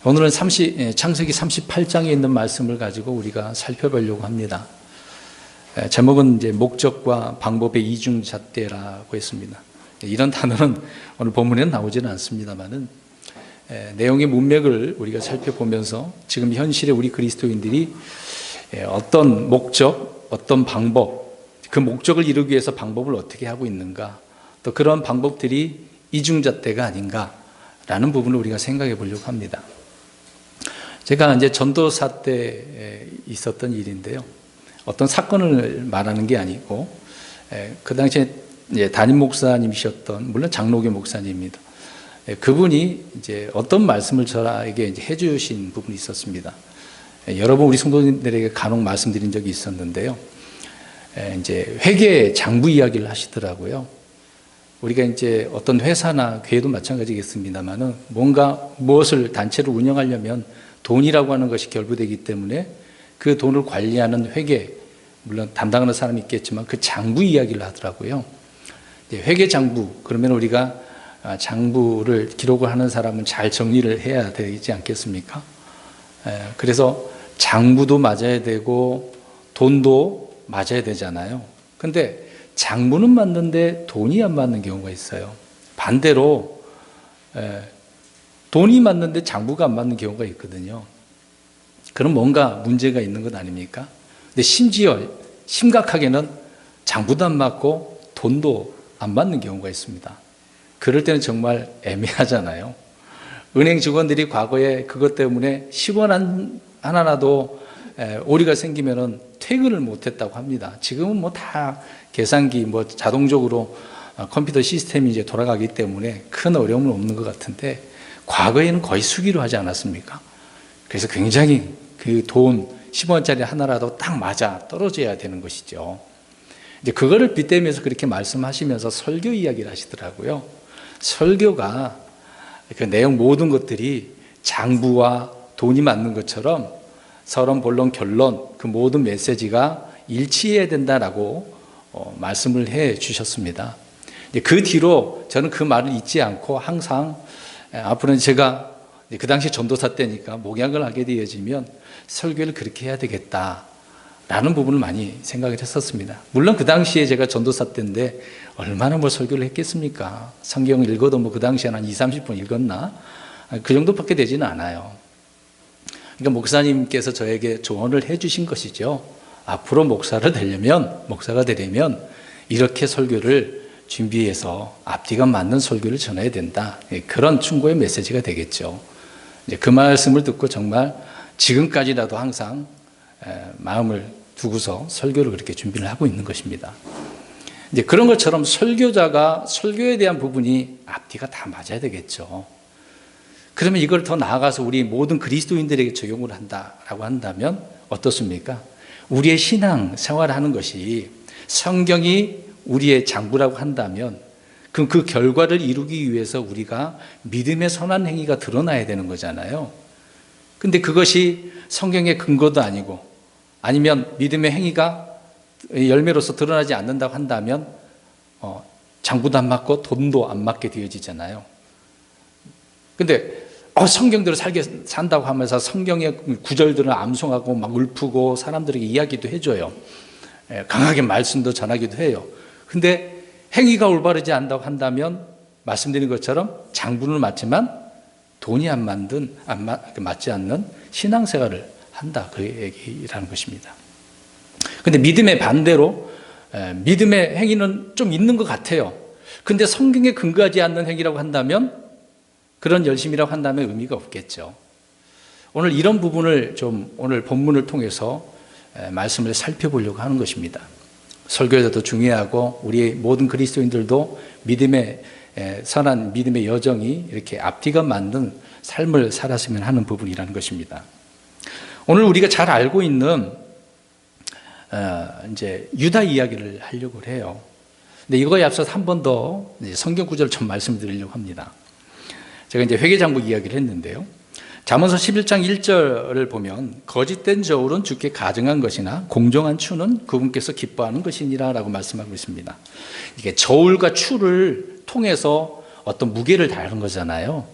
오늘은 창세기 38장에 있는 말씀을 가지고 우리가 살펴보려고 합니다. 제목은 이제 목적과 방법의 이중잣대라고 했습니다. 이런 단어는 오늘 본문에는 나오지는 않습니다만은 내용의 문맥을 우리가 살펴보면서 지금 현실의 우리 그리스도인들이 어떤 목적, 어떤 방법, 그 목적을 이루기 위해서 방법을 어떻게 하고 있는가, 또 그런 방법들이 이중잣대가 아닌가라는 부분을 우리가 생각해 보려고 합니다. 제가 이제 전도사 때 있었던 일인데요. 어떤 사건을 말하는 게 아니고, 그 당시에 이제 담임 목사님이셨던, 물론 장로교 목사님입니다. 그분이 이제 어떤 말씀을 저에게 이제 해주신 부분이 있었습니다. 여러 번 우리 성도님들에게 간혹 말씀드린 적이 있었는데요. 이제 회계 장부 이야기를 하시더라고요. 우리가 이제 어떤 회사나 교회도 마찬가지겠습니다만은 뭔가 무엇을 단체를 운영하려면 돈이라고 하는 것이 결부되기 때문에 그 돈을 관리하는 회계, 물론 담당하는 사람이 있겠지만 그 장부 이야기를 하더라고요. 회계 장부, 그러면 우리가 장부를 기록을 하는 사람은 잘 정리를 해야 되지 않겠습니까? 그래서 장부도 맞아야 되고 돈도 맞아야 되잖아요. 근데 장부는 맞는데 돈이 안 맞는 경우가 있어요. 반대로 돈이 맞는데 장부가 안 맞는 경우가 있거든요. 그럼 뭔가 문제가 있는 것 아닙니까? 근데 심지어 심각하게는 장부도 안 맞고 돈도 안 맞는 경우가 있습니다. 그럴 때는 정말 애매하잖아요. 은행 직원들이 과거에 그것 때문에 10원 하나라도 오류가 생기면은 퇴근을 못했다고 합니다. 지금은 뭐 다 계산기 뭐 자동적으로 컴퓨터 시스템이 이제 돌아가기 때문에 큰 어려움은 없는 것 같은데, 과거에는 거의 수기로 하지 않았습니까? 그래서 굉장히 그 돈 10원짜리 하나라도 딱 맞아 떨어져야 되는 것이죠. 이제 그거를 빗대면서 그렇게 말씀하시면서 설교 이야기를 하시더라고요. 설교가 그 내용 모든 것들이 장부와 돈이 맞는 것처럼 서론, 본론, 결론 그 모든 메시지가 일치해야 된다라고 말씀을 해 주셨습니다. 그 뒤로 저는 그 말을 잊지 않고 항상 앞으로는 제가 그 당시 전도사 때니까 목양을 하게 되어지면 설교를 그렇게 해야 되겠다라는 부분을 많이 생각을 했었습니다. 물론 그 당시에 제가 전도사 때인데 얼마나 뭐 설교를 했겠습니까? 성경을 읽어도 뭐 그 당시에 한 20-30분 읽었나? 그 정도밖에 되지는 않아요. 그러니까 목사님께서 저에게 조언을 해 주신 것이죠. 앞으로 목사가 되려면 이렇게 설교를 준비해서 앞뒤가 맞는 설교를 전해야 된다. 그런 충고의 메시지가 되겠죠. 그 말씀을 듣고 정말 지금까지라도 항상 마음을 두고서 설교를 그렇게 준비를 하고 있는 것입니다. 이제 그런 것처럼 설교자가 설교에 대한 부분이 앞뒤가 다 맞아야 되겠죠. 그러면 이걸 더 나아가서 우리 모든 그리스도인들에게 적용을 한다라고 한다면 어떻습니까? 우리의 신앙 생활하는 것이 성경이 우리의 장부라고 한다면 그럼 그 결과를 이루기 위해서 우리가 믿음의 선한 행위가 드러나야 되는 거잖아요. 근데 그것이 성경의 근거도 아니고 아니면 믿음의 행위가 열매로서 드러나지 않는다고 한다면 장부도 안 맞고 돈도 안 맞게 되어지잖아요. 근데 성경대로 산다고 하면서 성경의 구절들을 암송하고 막 읊고 사람들에게 이야기도 해줘요. 강하게 말씀도 전하기도 해요. 근데 행위가 올바르지 않다고 한다면 말씀드린 것처럼 장부는 맞지만 돈이 맞지 않는 신앙생활을 한다, 그 얘기라는 것입니다. 근데 믿음의 반대로 믿음의 행위는 좀 있는 것 같아요. 근데 성경에 근거하지 않는 행위라고 한다면, 그런 열심이라고 한다면 의미가 없겠죠. 오늘 이런 부분을 좀 오늘 본문을 통해서 말씀을 살펴보려고 하는 것입니다. 설교자도 중요하고 우리 모든 그리스도인들도 믿음의 선한 믿음의 여정이 이렇게 앞뒤가 맞는 삶을 살았으면 하는 부분이라는 것입니다. 오늘 우리가 잘 알고 있는 이제 유다 이야기를 하려고 해요. 근데 이거에 앞서서 한 번 더 성경 구절을 좀 말씀드리려고 합니다. 제가 이제 회계장부 이야기를 했는데요. 잠언서 11장 1절을 보면 거짓된 저울은 주께 가증한 것이나 공정한 추는 그분께서 기뻐하는 것이니라 라고 말씀하고 있습니다. 이게 저울과 추를 통해서 어떤 무게를 다루는 거잖아요.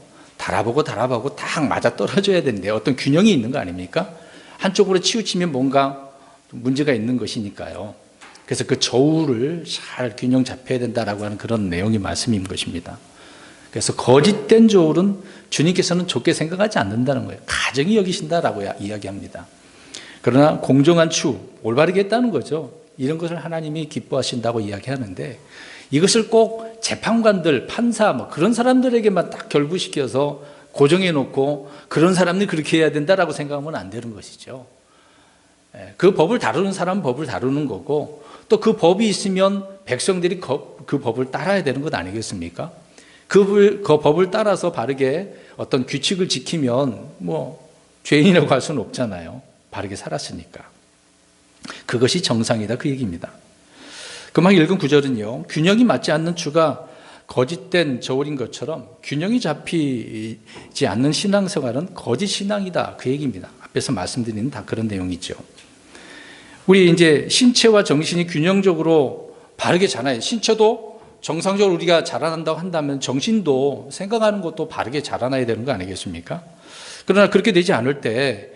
달아보고 딱 맞아 떨어져야 되는데 어떤 균형이 있는 거 아닙니까? 한쪽으로 치우치면 뭔가 문제가 있는 것이니까요. 그래서 그 저울을 잘 균형 잡혀야 된다라고 하는 그런 내용의 말씀인 것입니다. 그래서 거짓된 저울은 주님께서는 좋게 생각하지 않는다는 거예요. 가정이 여기신다라고 이야기합니다. 그러나 공정한 추, 올바르게 했다는 거죠. 이런 것을 하나님이 기뻐하신다고 이야기하는데 이것을 꼭 재판관들, 판사 뭐 그런 사람들에게만 딱 결부시켜서 고정해 놓고 그런 사람들이 그렇게 해야 된다라고 생각하면 안 되는 것이죠. 그 법을 다루는 사람은 법을 다루는 거고 또 그 법이 있으면 백성들이 그 법을 따라야 되는 것 아니겠습니까? 그 법을 따라서 바르게 어떤 규칙을 지키면 뭐 죄인이라고 할 수는 없잖아요. 바르게 살았으니까. 그것이 정상이다 그 얘기입니다. 금방 읽은 구절은요. 균형이 맞지 않는 추가 거짓된 저울인 것처럼 균형이 잡히지 않는 신앙생활은 거짓 신앙이다 그 얘기입니다. 앞에서 말씀드린 다 그런 내용이죠. 우리 이제 신체와 정신이 균형적으로 바르게 자라요. 신체도 정상적으로 우리가 자라난다고 한다면 정신도 생각하는 것도 바르게 자라나야 되는 거 아니겠습니까? 그러나 그렇게 되지 않을 때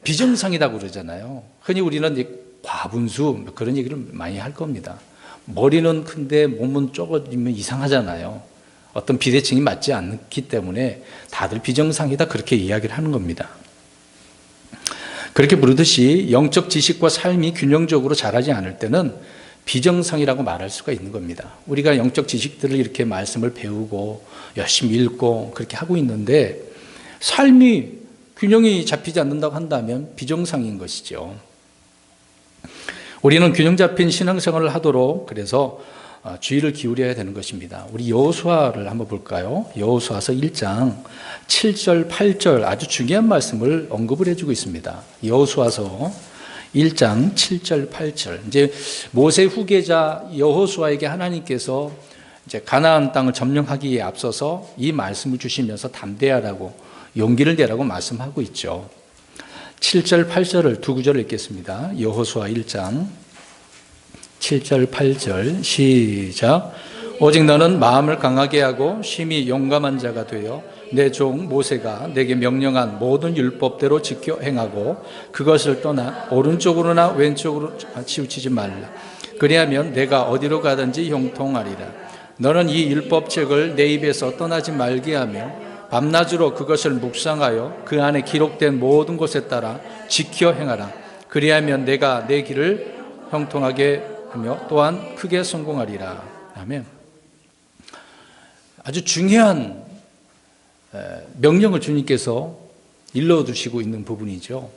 비정상이라고 그러잖아요. 흔히 우리는 과분수 그런 얘기를 많이 할 겁니다. 머리는 큰데 몸은 좁아지면 이상하잖아요. 어떤 비대칭이 맞지 않기 때문에 다들 비정상이다 그렇게 이야기를 하는 겁니다. 그렇게 부르듯이 영적 지식과 삶이 균형적으로 자라지 않을 때는 비정상이라고 말할 수가 있는 겁니다. 우리가 영적 지식들을 이렇게 말씀을 배우고 열심히 읽고 그렇게 하고 있는데 삶이 균형이 잡히지 않는다고 한다면 비정상인 것이죠. 우리는 균형 잡힌 신앙생활을 하도록 그래서 주의를 기울여야 되는 것입니다. 우리 여호수아를 한번 볼까요? 여호수아서 1장 7절 8절 아주 중요한 말씀을 언급을 해주고 있습니다. 여호수아서 1장 7절 8절 이제 모세 후계자 여호수아에게 하나님께서 이제 가나안 땅을 점령하기에 앞서서 이 말씀을 주시면서 담대하라고 용기를 내라고 말씀하고 있죠. 7절 8절을 두 구절을 읽겠습니다. 여호수아 1장 7절 8절 시작. 오직 너는 마음을 강하게 하고 심히 용감한 자가 되어 내 종 모세가 내게 명령한 모든 율법대로 지켜 행하고 그것을 떠나 오른쪽으로나 왼쪽으로 치우치지 말라. 그리하면 내가 어디로 가든지 형통하리라. 너는 이 율법책을 내 입에서 떠나지 말게 하며 밤낮으로 그것을 묵상하여 그 안에 기록된 모든 것에 따라 지켜 행하라. 그리하면 내가 내 길을 형통하게 하며 또한 크게 성공하리라. 아멘. 아주 중요한 명령을 주님께서 일러두시고 있는 부분이죠.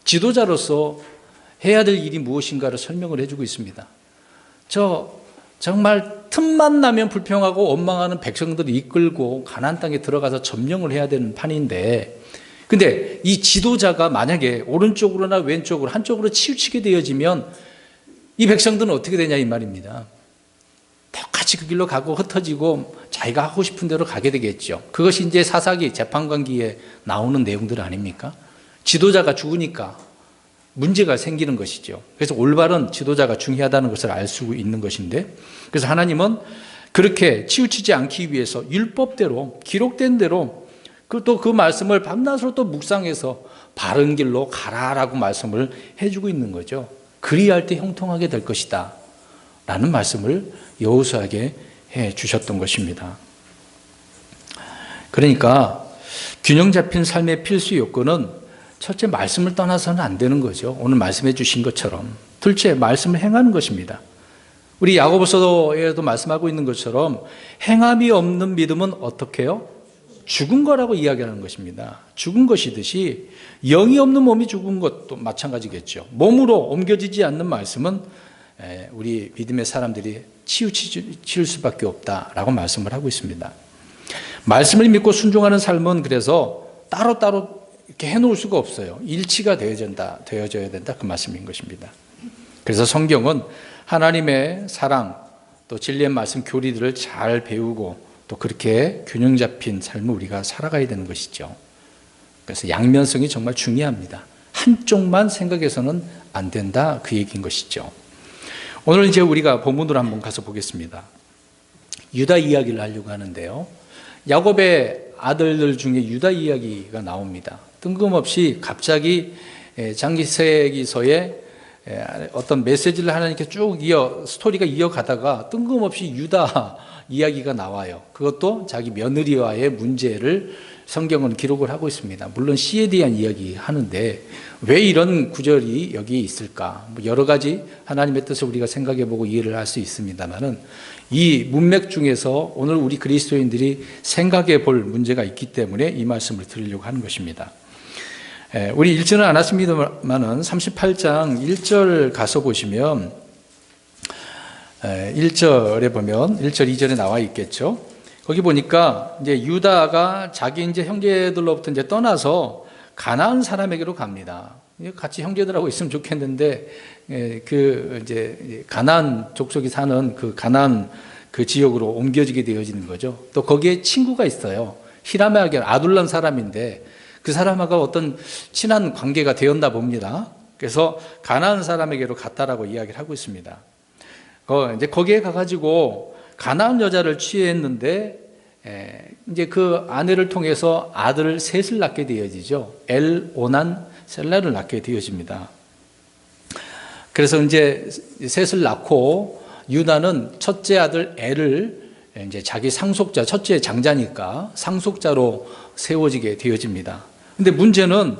지도자로서 해야 될 일이 무엇인가를 설명을 해주고 있습니다. 정말 틈만 나면 불평하고 원망하는 백성들을 이끌고 가나안 땅에 들어가서 점령을 해야 되는 판인데 근데 이 지도자가 만약에 오른쪽으로나 왼쪽으로 한쪽으로 치우치게 되어지면 이 백성들은 어떻게 되냐 이 말입니다. 똑같이 그 길로 가고 흩어지고 자기가 하고 싶은 대로 가게 되겠죠. 그것이 이제 사사기 재판관기에 나오는 내용들 아닙니까? 지도자가 죽으니까 문제가 생기는 것이죠. 그래서 올바른 지도자가 중요하다는 것을 알 수 있는 것인데 그래서 하나님은 그렇게 치우치지 않기 위해서 율법대로 기록된 대로 또 그 말씀을 밤낮으로 또 묵상해서 바른 길로 가라라고 말씀을 해주고 있는 거죠. 그리할 때 형통하게 될 것이다 라는 말씀을 여호수아에게 해 주셨던 것입니다. 그러니까 균형 잡힌 삶의 필수 요건은 첫째 말씀을 떠나서는 안 되는 거죠. 오늘 말씀해 주신 것처럼. 둘째 말씀을 행하는 것입니다. 우리 야고보서에도 말씀하고 있는 것처럼 행함이 없는 믿음은 어떻게 해요? 죽은 거라고 이야기하는 것입니다. 죽은 것이듯이 영이 없는 몸이 죽은 것도 마찬가지겠죠. 몸으로 옮겨지지 않는 말씀은 우리 믿음의 사람들이 치우칠 수밖에 없다라고 말씀을 하고 있습니다. 말씀을 믿고 순종하는 삶은 그래서 따로따로 이렇게 해놓을 수가 없어요. 일치가 되어져야 된다 그 말씀인 것입니다. 그래서 성경은 하나님의 사랑 또 진리의 말씀 교리들을 잘 배우고 또 그렇게 균형 잡힌 삶을 우리가 살아가야 되는 것이죠. 그래서 양면성이 정말 중요합니다. 한쪽만 생각해서는 안 된다 그 얘기인 것이죠. 오늘 이제 우리가 본문으로 한번 가서 보겠습니다. 유다 이야기를 하려고 하는데요. 야곱의 아들들 중에 유다 이야기가 나옵니다. 뜬금없이 갑자기 장기세기서에 어떤 메시지를 하나님께 쭉 스토리가 이어가다가 뜬금없이 유다 이야기가 나와요. 그것도 자기 며느리와의 문제를 성경은 기록을 하고 있습니다. 물론 씨에 대한 이야기 하는데 왜 이런 구절이 여기에 있을까? 여러 가지 하나님의 뜻을 우리가 생각해보고 이해를 할 수 있습니다만은 이 문맥 중에서 오늘 우리 그리스도인들이 생각해 볼 문제가 있기 때문에 이 말씀을 드리려고 하는 것입니다. 우리 읽지는 않았습니다만은 38장 1절 가서 보시면 1절에 보면 1절 2절에 나와 있겠죠. 거기 보니까 이제 유다가 자기 이제 형제들로부터 이제 떠나서 가나안 사람에게로 갑니다. 같이 형제들하고 있으면 좋겠는데 이제 가나안 족속이 사는 그 가나안 그 지역으로 옮겨지게 되어지는 거죠. 또 거기에 친구가 있어요. 히람에게 아둘람 사람인데 그 사람하고 어떤 친한 관계가 되었나 봅니다. 그래서 가나안 사람에게로 갔다라고 이야기를 하고 있습니다. 이제 거기에 가가지고 가나안 여자를 취했는데 이제 그 아내를 통해서 아들 셋을 낳게 되어지죠. 엘, 오난, 셀라를 낳게 되어집니다. 그래서 이제 셋을 낳고 유다는 첫째 아들 엘을 이제 자기 상속자, 첫째 장자니까 상속자로 세워지게 되어집니다. 근데 문제는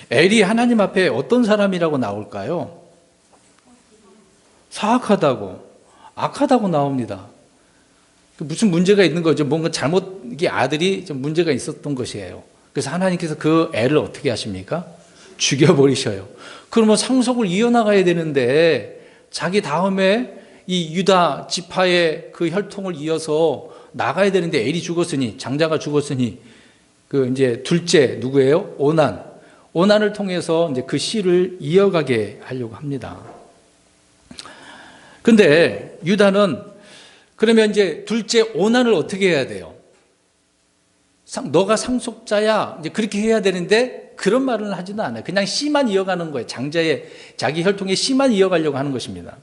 엘이 하나님 앞에 어떤 사람이라고 나올까요? 사악하다고, 악하다고 나옵니다. 무슨 문제가 있는 거죠. 뭔가 잘못, 이게 아들이 좀 문제가 있었던 것이에요. 그래서 하나님께서 그 애를 어떻게 하십니까? 죽여버리셔요. 그러면 상속을 이어나가야 되는데 자기 다음에 이 유다 지파의 그 혈통을 이어서 나가야 되는데 엘이 죽었으니, 장자가 죽었으니 그 이제 둘째 누구예요? 오난. 오난을 통해서 이제 그 씨를 이어가게 하려고 합니다. 근데 유다는 그러면 이제 둘째 오난을 어떻게 해야 돼요? 너가 상속자야. 이제 그렇게 해야 되는데 그런 말은 하지는 않아요. 그냥 씨만 이어가는 거예요. 장자의 자기 혈통의 씨만 이어가려고 하는 것입니다.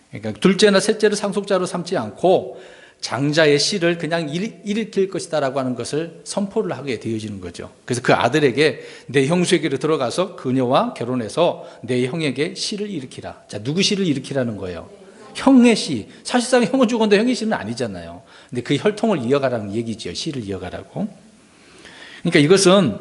그러니까 둘째나 셋째를 상속자로 삼지 않고 장자의 씨를 그냥 일으킬 것이다라고 하는 것을 선포를 하게 되어지는 거죠. 그래서 그 아들에게 내 형수에게로 들어가서 그녀와 결혼해서 내 형에게 씨를 일으키라. 자, 누구 씨를 일으키라는 거예요? 형의 씨. 사실상 형은 죽었는데 형의 씨는 아니잖아요. 근데 그 혈통을 이어가라는 얘기죠. 씨를 이어가라고. 그러니까 이것은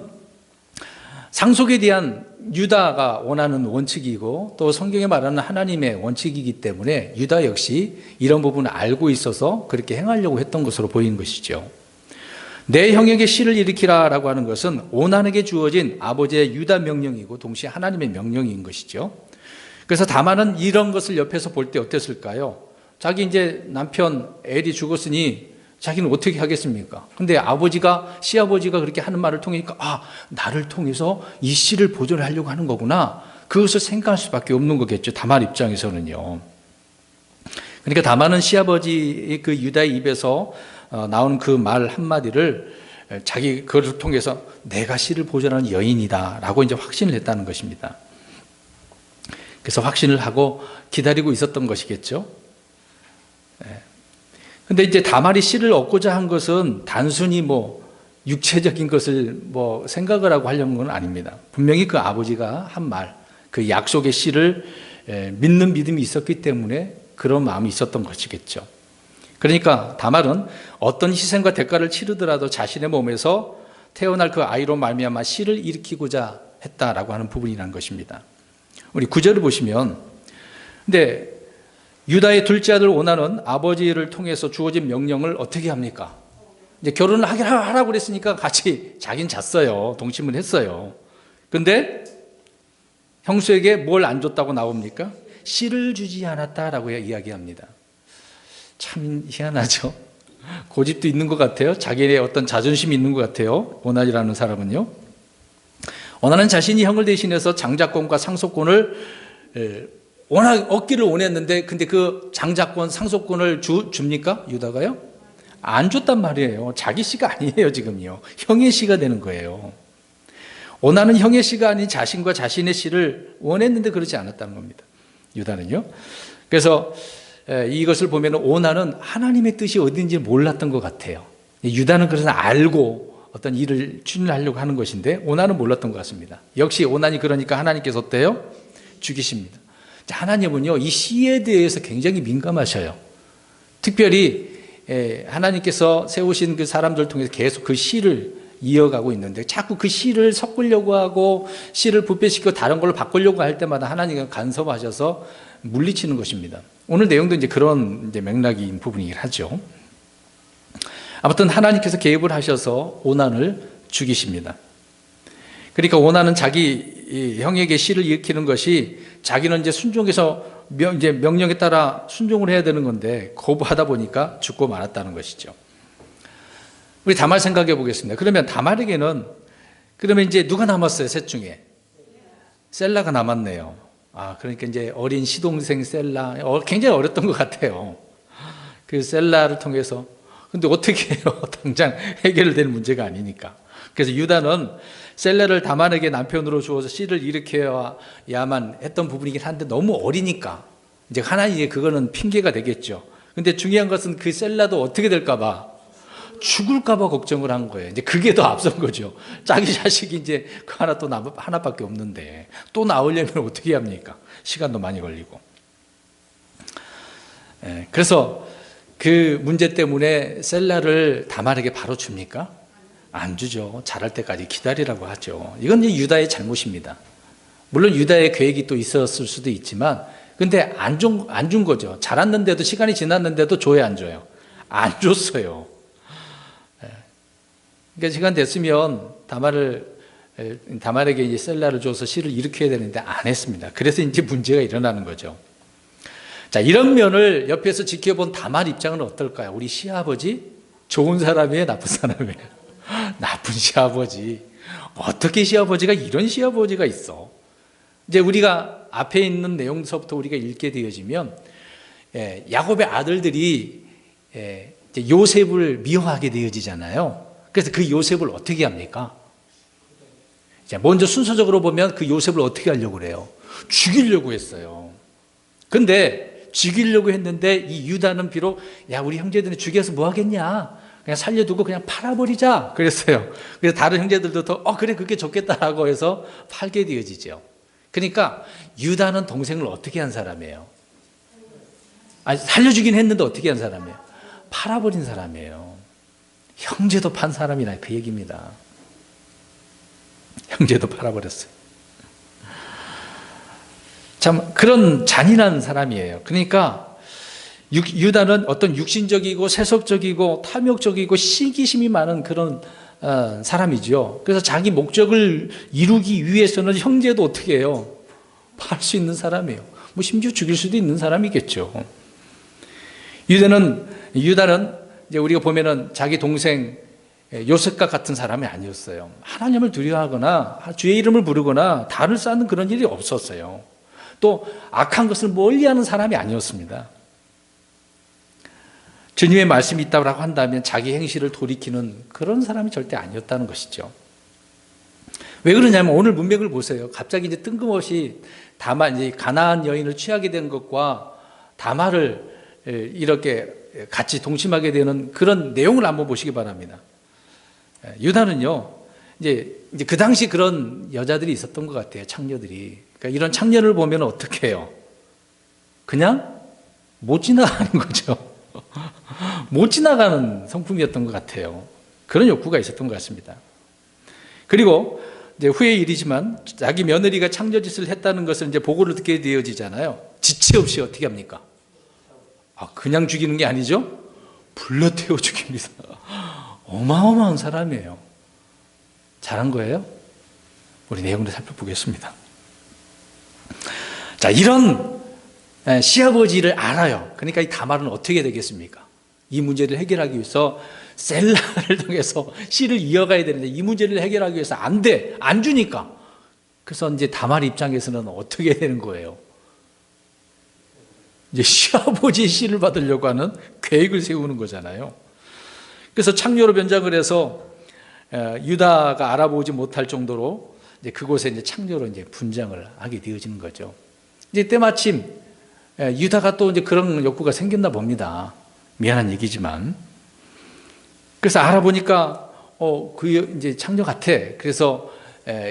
상속에 대한 유다가 원하는 원칙이고 또 성경에 말하는 하나님의 원칙이기 때문에 유다 역시 이런 부분을 알고 있어서 그렇게 행하려고 했던 것으로 보이는 것이죠. 내 형에게 씨를 일으키라라고 하는 것은 오난에게 주어진 아버지의 유다 명령이고 동시에 하나님의 명령인 것이죠. 그래서 다만은 이런 것을 옆에서 볼 때 어땠을까요? 자기 이제 남편 엘이 죽었으니 자기는 어떻게 하겠습니까? 근데 시아버지가 그렇게 하는 말을 통해니까, 나를 통해서 이 씨를 보존하려고 하는 거구나. 그것을 생각할 수밖에 없는 거겠죠. 다말 입장에서는요. 그러니까 다말은 시아버지 그 유다의 입에서 나온 그 말 한마디를 자기 그것을 통해서 내가 씨를 보존하는 여인이다. 라고 이제 확신을 했다는 것입니다. 그래서 확신을 하고 기다리고 있었던 것이겠죠. 근데 이제 다말이 씨를 얻고자 한 것은 단순히 육체적인 것을 생각을 하고 하려는 건 아닙니다. 분명히 그 아버지가 한 말, 그 약속의 씨를 믿는 믿음이 있었기 때문에 그런 마음이 있었던 것이겠죠. 그러니까 다말은 어떤 희생과 대가를 치르더라도 자신의 몸에서 태어날 그 아이로 말미암아 씨를 일으키고자 했다라고 하는 부분이라는 것입니다. 우리 9절을 보시면, 근데 유다의 둘째 아들 오난은 아버지를 통해서 주어진 명령을 어떻게 합니까? 이제 결혼을 하라고 그랬으니까 같이 자긴 잤어요. 동침을 했어요. 근데 형수에게 뭘 안 줬다고 나옵니까? 씨를 주지 않았다라고 이야기합니다. 참 희한하죠. 고집도 있는 것 같아요. 자기의 어떤 자존심이 있는 것 같아요. 오난이라는 사람은요. 오난은 자신이 형을 대신해서 장자권과 상속권을 얻기를 원했는데, 근데 그 장자권, 상속권을 줍니까? 유다가요? 안 줬단 말이에요. 자기 씨가 아니에요, 지금요. 형의 씨가 되는 거예요. 오난은 형의 씨가 아닌 자신과 자신의 씨를 원했는데 그렇지 않았다는 겁니다. 유다는요. 그래서 이것을 보면 오난은 하나님의 뜻이 어딘지 몰랐던 것 같아요. 유다는 그래서 알고 어떤 일을 추진하려고 하는 것인데 오난은 몰랐던 것 같습니다. 역시 오난이 그러니까 하나님께서 어때요? 죽이십니다. 자, 하나님은요, 이 시에 대해서 굉장히 민감하셔요. 특별히 하나님께서 세우신 그 사람들 통해서 계속 그 시를 이어가고 있는데 자꾸 그 시를 섞으려고 하고 시를 부패시키고 다른 걸로 바꾸려고 할 때마다 하나님은 간섭하셔서 물리치는 것입니다. 오늘 내용도 이제 그런 이제 맥락인 부분이긴 하죠. 아무튼 하나님께서 개입을 하셔서 오난을 죽이십니다. 그러니까 오난은 자기 형에게 시를 일으키는 것이 자기는 이제 순종해서 이제 명령에 따라 순종을 해야 되는 건데 거부하다 보니까 죽고 말았다는 것이죠. 우리 다말 생각해 보겠습니다. 그러면 다말에게는 그러면 이제 누가 남았어요? 셋 중에 셀라가 남았네요. 그러니까 이제 어린 시동생 셀라 굉장히 어렸던 것 같아요. 그 셀라를 통해서 근데 어떻게 해요? 당장 해결될 문제가 아니니까. 그래서 유다는 셀라를 다말에게 남편으로 주어서 씨를 일으켜야만 했던 부분이긴 한데 너무 어리니까 이제 하나님의 그거는 핑계가 되겠죠. 근데 중요한 것은 그 셀라도 어떻게 될까봐 죽을까봐 걱정을 한 거예요. 이제 그게 더 앞선 거죠. 자기 자식이 이제 그 하나밖에 없는데 또 나오려면 어떻게 합니까? 시간도 많이 걸리고. 그래서 그 문제 때문에 셀라를 다말에게 바로 줍니까? 안 주죠. 자랄 때까지 기다리라고 하죠. 이건 이제 유다의 잘못입니다. 물론 유다의 계획이 또 있었을 수도 있지만 근데 안 준 거죠. 자랐는데도 시간이 지났는데도 줘야 안 줘요? 안 줬어요. 그러니까 시간 됐으면 다말에게 이제 셀라를 줘서 씨를 일으켜야 되는데 안 했습니다. 그래서 이제 문제가 일어나는 거죠. 자, 이런 면을 옆에서 지켜본 다말 입장은 어떨까요? 우리 시아버지 좋은 사람이에요, 나쁜 사람이에요? 나쁜 시아버지. 어떻게 시아버지가 이런 시아버지가 있어? 이제 우리가 앞에 있는 내용서부터 우리가 읽게 되어지면 야곱의 아들들이 이제 요셉을 미워하게 되어지잖아요. 그래서 그 요셉을 어떻게 합니까? 먼저 순서적으로 보면 그 요셉을 어떻게 하려고 그래요? 죽이려고 했어요. 근데 죽이려고 했는데 이 유다는 비록 야 우리 형제들은 죽여서 뭐 하겠냐? 그냥 살려두고 그냥 팔아버리자 그랬어요. 그래서 다른 형제들도 더 그래 그게 좋겠다라고 해서 팔게 되어지죠. 그러니까 유다는 동생을 어떻게 한 사람이에요? 살려주긴 했는데 어떻게 한 사람이에요? 팔아버린 사람이에요. 형제도 판 사람이라 그 얘기입니다. 형제도 팔아버렸어요. 참 그런 잔인한 사람이에요. 그러니까 유다는 어떤 육신적이고 세속적이고 탐욕적이고 시기심이 많은 그런 사람이죠. 그래서 자기 목적을 이루기 위해서는 형제도 어떻게 해요? 팔 수 있는 사람이에요. 뭐 심지어 죽일 수도 있는 사람이겠죠. 유다는 이제 우리가 보면은 자기 동생 요셉과 같은 사람이 아니었어요. 하나님을 두려워하거나 주의 이름을 부르거나 달을 쌓는 그런 일이 없었어요. 또 악한 것을 멀리하는 사람이 아니었습니다. 주님의 말씀이 있다고 한다면 자기 행실을 돌이키는 그런 사람이 절대 아니었다는 것이죠. 왜 그러냐면 오늘 문맥을 보세요. 갑자기 이제 뜬금없이 이제 가나안 여인을 취하게 된 것과 다말을 이렇게 같이 동침하게 되는 그런 내용을 한번 보시기 바랍니다. 유다는요, 이제 그 당시 그런 여자들이 있었던 것 같아요. 창녀들이. 그러니까 이런 창녀를 보면 어떻게 해요? 그냥 못 지나가는 거죠. 못 지나가는 성품이었던 것 같아요. 그런 욕구가 있었던 것 같습니다. 그리고 이제 후의 일이지만 자기 며느리가 창녀짓을 했다는 것을 이제 보고를 듣게 되어지잖아요. 지체 없이 어떻게 합니까? 그냥 죽이는 게 아니죠? 불러 태워 죽입니다. 어마어마한 사람이에요. 잘한 거예요? 우리 내용을 살펴보겠습니다. 자, 이런 시아버지를 알아요. 그러니까 이 다말은 어떻게 되겠습니까? 이 문제를 해결하기 위해서 셀라를 통해서 씨를 이어가야 되는데 이 문제를 해결하기 위해서 안 돼. 안 주니까. 그래서 이제 다말 입장에서는 어떻게 되는 거예요? 이제 시아버지의 씨를 받으려고 하는 계획을 세우는 거잖아요. 그래서 창녀로 변장을 해서 유다가 알아보지 못할 정도로 이제 그곳에 이제 창녀로 이제 분장을 하게 되어지는 거죠. 이제 때마침 유다가 또 이제 그런 욕구가 생겼나 봅니다. 미안한 얘기지만. 그래서 알아보니까 그 이제 창녀 같아. 그래서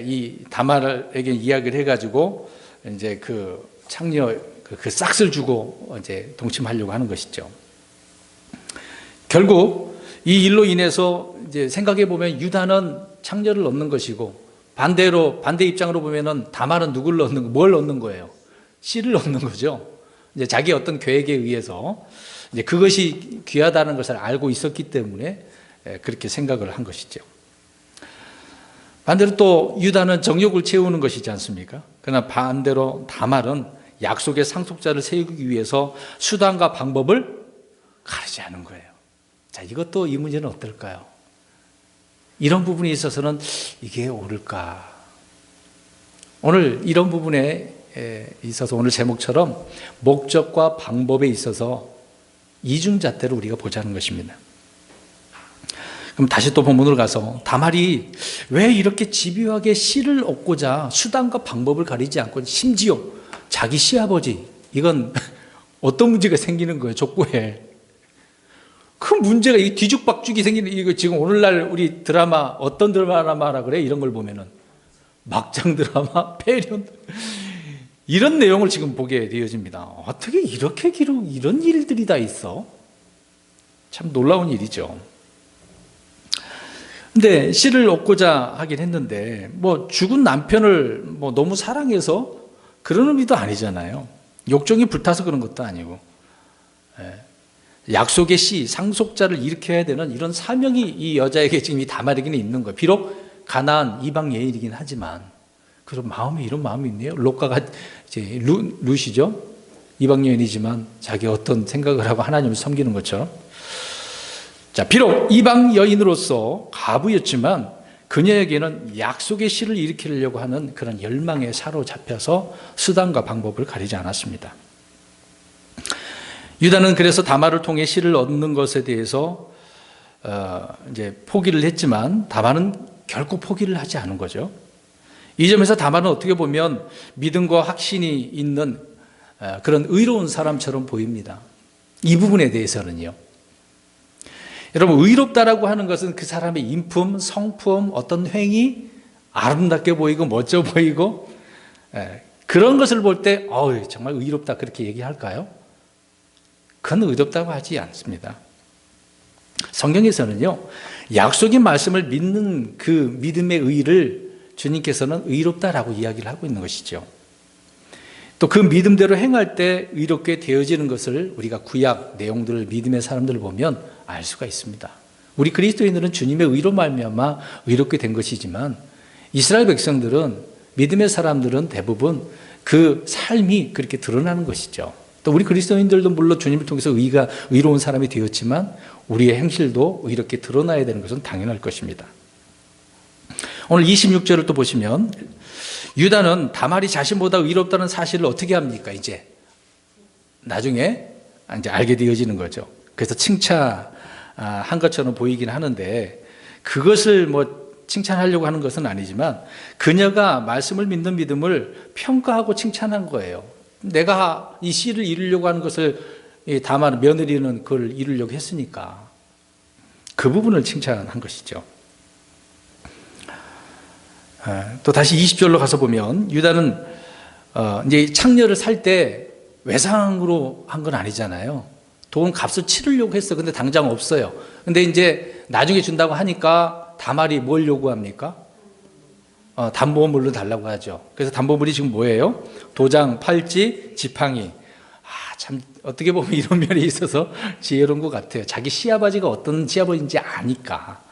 이 다말에게 이야기를 해가지고 이제 그 창녀 그 싹을 주고 이제 동침하려고 하는 것이죠. 결국 이 일로 인해서 이제 생각해 보면 유다는 창녀를 얻는 것이고 반대 입장으로 보면은 다말은 뭘 얻는 거예요? 씨를 얻는 거죠. 이제 자기 어떤 계획에 의해서 이제 그것이 귀하다는 것을 알고 있었기 때문에 그렇게 생각을 한 것이죠. 반대로 또 유다는 정욕을 채우는 것이지 않습니까? 그러나 반대로 다말은 약속의 상속자를 세우기 위해서 수단과 방법을 가리지 않은 거예요. 자, 이것도 이 문제는 어떨까요? 이런 부분에 있어서는 이게 옳을까? 오늘 이런 부분에 있어서 오늘 제목처럼 목적과 방법에 있어서 이중잣대로 우리가 보자는 것입니다. 그럼 다시 또 본문으로 가서 다말이 왜 이렇게 집요하게 씨를 얻고자 수단과 방법을 가리지 않고 심지어 자기 시아버지, 이건 어떤 문제가 생기는 거예요, 족보에. 그 문제가 이 뒤죽박죽이 생기는, 이거 지금 오늘날 우리 드라마, 어떤 드라마라 그래? 이런 걸 보면은 막장 드라마, 폐련, 이런 내용을 지금 보게 되어집니다. 어떻게 이렇게 이런 일들이 다 있어? 참 놀라운 일이죠. 근데 씨를 얻고자 하긴 했는데, 죽은 남편을 너무 사랑해서 그런 의미도 아니잖아요. 욕정이 불타서 그런 것도 아니고. 약속의 씨, 상속자를 일으켜야 되는 이런 사명이 이 여자에게 지금 이 다말에게는 있는 거예요. 비록 가나안 이방 여인이긴 하지만, 그런 마음이, 이런 마음이 있네요. 롯가가 이제 룻이죠. 이방 여인이지만 자기 어떤 생각을 하고 하나님을 섬기는 것처럼. 자, 비록 이방 여인으로서 가부였지만 그녀에게는 약속의 씨를 일으키려고 하는 그런 열망에 사로잡혀서 수단과 방법을 가리지 않았습니다. 유다는 그래서 다말을 통해 씨를 얻는 것에 대해서 이제 포기를 했지만 다말은 결코 포기를 하지 않은 거죠. 이 점에서 다말은 어떻게 보면 믿음과 확신이 있는 그런 의로운 사람처럼 보입니다. 이 부분에 대해서는요. 여러분, 의롭다라고 하는 것은 그 사람의 인품, 성품, 어떤 행위, 아름답게 보이고 멋져 보이고 그런 것을 볼 때 정말 의롭다 그렇게 얘기할까요? 그건 의롭다고 하지 않습니다. 성경에서는요, 약속의 말씀을 믿는 그 믿음의 의를 주님께서는 의롭다라고 이야기를 하고 있는 것이죠. 또 그 믿음대로 행할 때 의롭게 되어지는 것을 우리가 구약 내용들을, 믿음의 사람들을 보면 알 수가 있습니다. 우리 그리스도인들은 주님의 의로 말미암아 의롭게 된 것이지만 이스라엘 백성들은, 믿음의 사람들은 대부분 그 삶이 그렇게 드러나는 것이죠. 또 우리 그리스도인들도 물론 주님을 통해서 의로운 사람이 되었지만 우리의 행실도 의롭게 드러나야 되는 것은 당연할 것입니다. 오늘 26절을 또 보시면 유다는 다말이 자신보다 의롭다는 사실을 어떻게 합니까? 이제 나중에 이제 알게 되어지는 거죠. 그래서 칭찬한 것처럼 보이긴 하는데 그것을 칭찬하려고 하는 것은 아니지만 그녀가 말씀을 믿는 믿음을 평가하고 칭찬한 거예요. 내가 이 씨를 이루려고 하는 것을 다만 며느리는 그걸 이루려고 했으니까 그 부분을 칭찬한 것이죠. 또 다시 20절로 가서 보면 유다는 이제 창녀를 살 때 외상으로 한 건 아니잖아요. 돈 값을 치르려고 했어. 근데 당장 없어요. 근데 이제 나중에 준다고 하니까 다말이 뭘 요구합니까? 담보물로 달라고 하죠. 그래서 담보물이 지금 뭐예요? 도장, 팔찌, 지팡이. 참 어떻게 보면 이런 면이 있어서 지혜로운 것 같아요. 자기 시아버지가 어떤 시아버지인지 아니까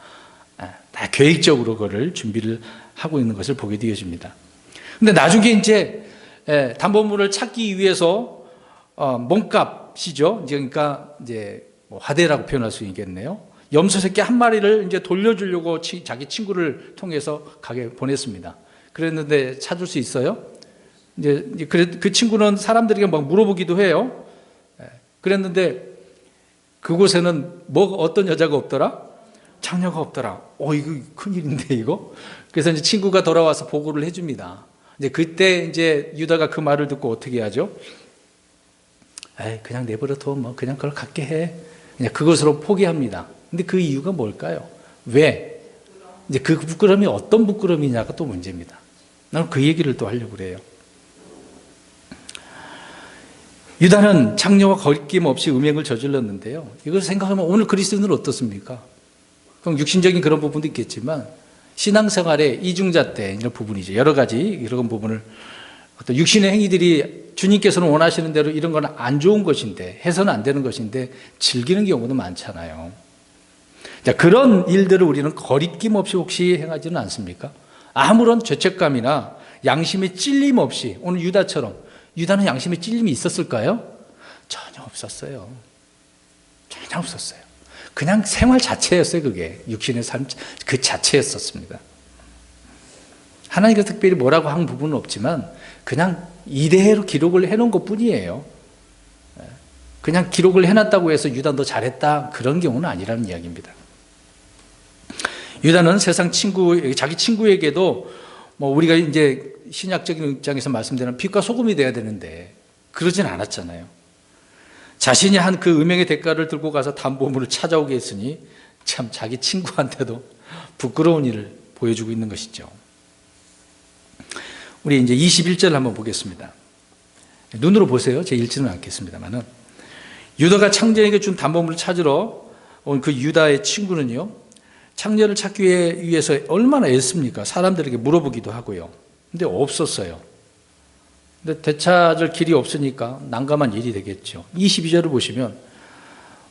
다 계획적으로 그거를 준비를 하고 있는 것을 보게 되어집니다. 근데 나중에 이제 담보물을 찾기 위해서 몸값이죠. 그러니까 이제 화대라고 표현할 수 있겠네요. 염소 새끼 한 마리를 이제 돌려주려고 자기 친구를 통해서 가게 보냈습니다. 그랬는데 찾을 수 있어요? 이제 그 친구는 사람들에게 막 물어보기도 해요. 그랬는데 그곳에는 어떤 여자가 없더라? 창녀가 없더라. 이거 큰일인데 이거? 그래서 이제 친구가 돌아와서 보고를 해줍니다. 이제 그때 이제 유다가 그 말을 듣고 어떻게 하죠? 그냥 내버려둬. 그냥 그걸 갖게 해. 그냥 그것으로 포기합니다. 근데 그 이유가 뭘까요? 왜? 이제 그 부끄러움이 어떤 부끄러움이냐가 또 문제입니다. 나는 그 얘기를 또 하려고 그래요. 유다는 창녀와 거리낌 없이 음행을 저질렀는데요. 이걸 생각하면 오늘 그리스도인은 어떻습니까? 그럼 육신적인 그런 부분도 있겠지만 신앙생활의 이중잣 대 이런 부분이죠. 여러 가지 이런 부분을 어떤 육신의 행위들이 주님께서는 원하시는 대로 이런 건 안 좋은 것인데 해서는 안 되는 것인데 즐기는 경우도 많잖아요. 자, 그런 일들을 우리는 거리낌 없이 혹시 행하지는 않습니까? 아무런 죄책감이나 양심의 찔림 없이 오늘 유다처럼 유다는 양심의 찔림이 있었을까요? 전혀 없었어요. 전혀 없었어요. 그냥 생활 자체였어요. 그게 육신의 삶 그 자체였었습니다. 하나님께서 특별히 뭐라고 한 부분은 없지만 그냥 이대로 기록을 해놓은 것뿐이에요. 그냥 기록을 해놨다고 해서 유다 너 잘했다 그런 경우는 아니라는 이야기입니다. 유다는 세상 친구, 자기 친구에게도 뭐 우리가 이제 신약적인 입장에서 말씀드리는 빛과 소금이 돼야 되는데 그러진 않았잖아요. 자신이 한 그 음행의 대가를 들고 가서 담보물을 찾아오게 했으니 참 자기 친구한테도 부끄러운 일을 보여주고 있는 것이죠. 우리 이제 21절 한번 보겠습니다. 눈으로 보세요. 제가 읽지는 않겠습니다만은 유다가 창녀에게 준 담보물을 찾으러 온 그 유다의 친구는요. 창녀를 찾기 위해서 얼마나 애씁니까? 사람들에게 물어보기도 하고요. 근데 없었어요. 근데 되찾을 길이 없으니까 난감한 일이 되겠죠. 22절을 보시면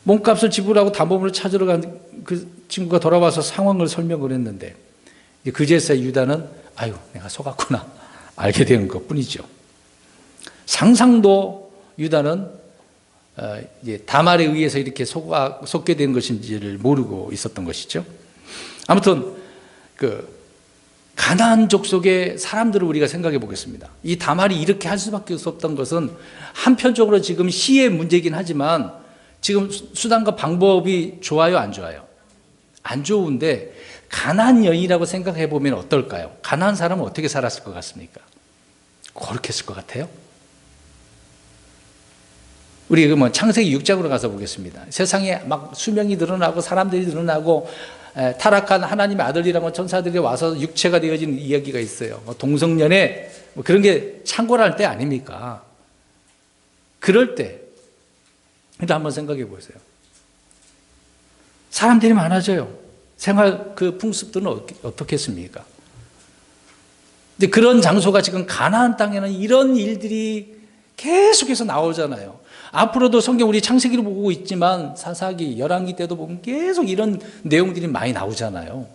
몸값을 지불하고 담보물을 찾으러 간 그 친구가 돌아와서 상황을 설명을 했는데 그제서야 유다는 아유 내가 속았구나 알게 되는 것뿐이죠. 상상도 유다는 이제 다말에 의해서 이렇게 속게 된 것인지를 모르고 있었던 것이죠. 아무튼 그 가나안 족속의 사람들을 우리가 생각해 보겠습니다. 이 다말이 이렇게 할 수밖에 없었던 것은 한편적으로 지금 시의 문제이긴 하지만 지금 수단과 방법이 좋아요, 안 좋아요? 안 좋은데 가나안 여인이라고 생각해 보면 어떨까요? 가나안 사람은 어떻게 살았을 것 같습니까? 거룩했을 것 같아요? 우리 뭐 창세기 6장으로 가서 보겠습니다. 세상에 막 수명이 늘어나고 사람들이 늘어나고 타락한 하나님의 아들이라고 천사들이 와서 육체가 되어진 이야기가 있어요. 동성연애 뭐 그런 게 창궐할 때 아닙니까? 그럴 때 한번 생각해 보세요. 사람들이 많아져요. 생활 그 풍습들은 어떻겠습니까? 근데 그런 장소가 지금 가나안 땅에는 이런 일들이 계속해서 나오잖아요. 앞으로도 성경 우리 창세기를 보고 있지만 사사기, 열왕기 때도 보면 계속 이런 내용들이 많이 나오잖아요.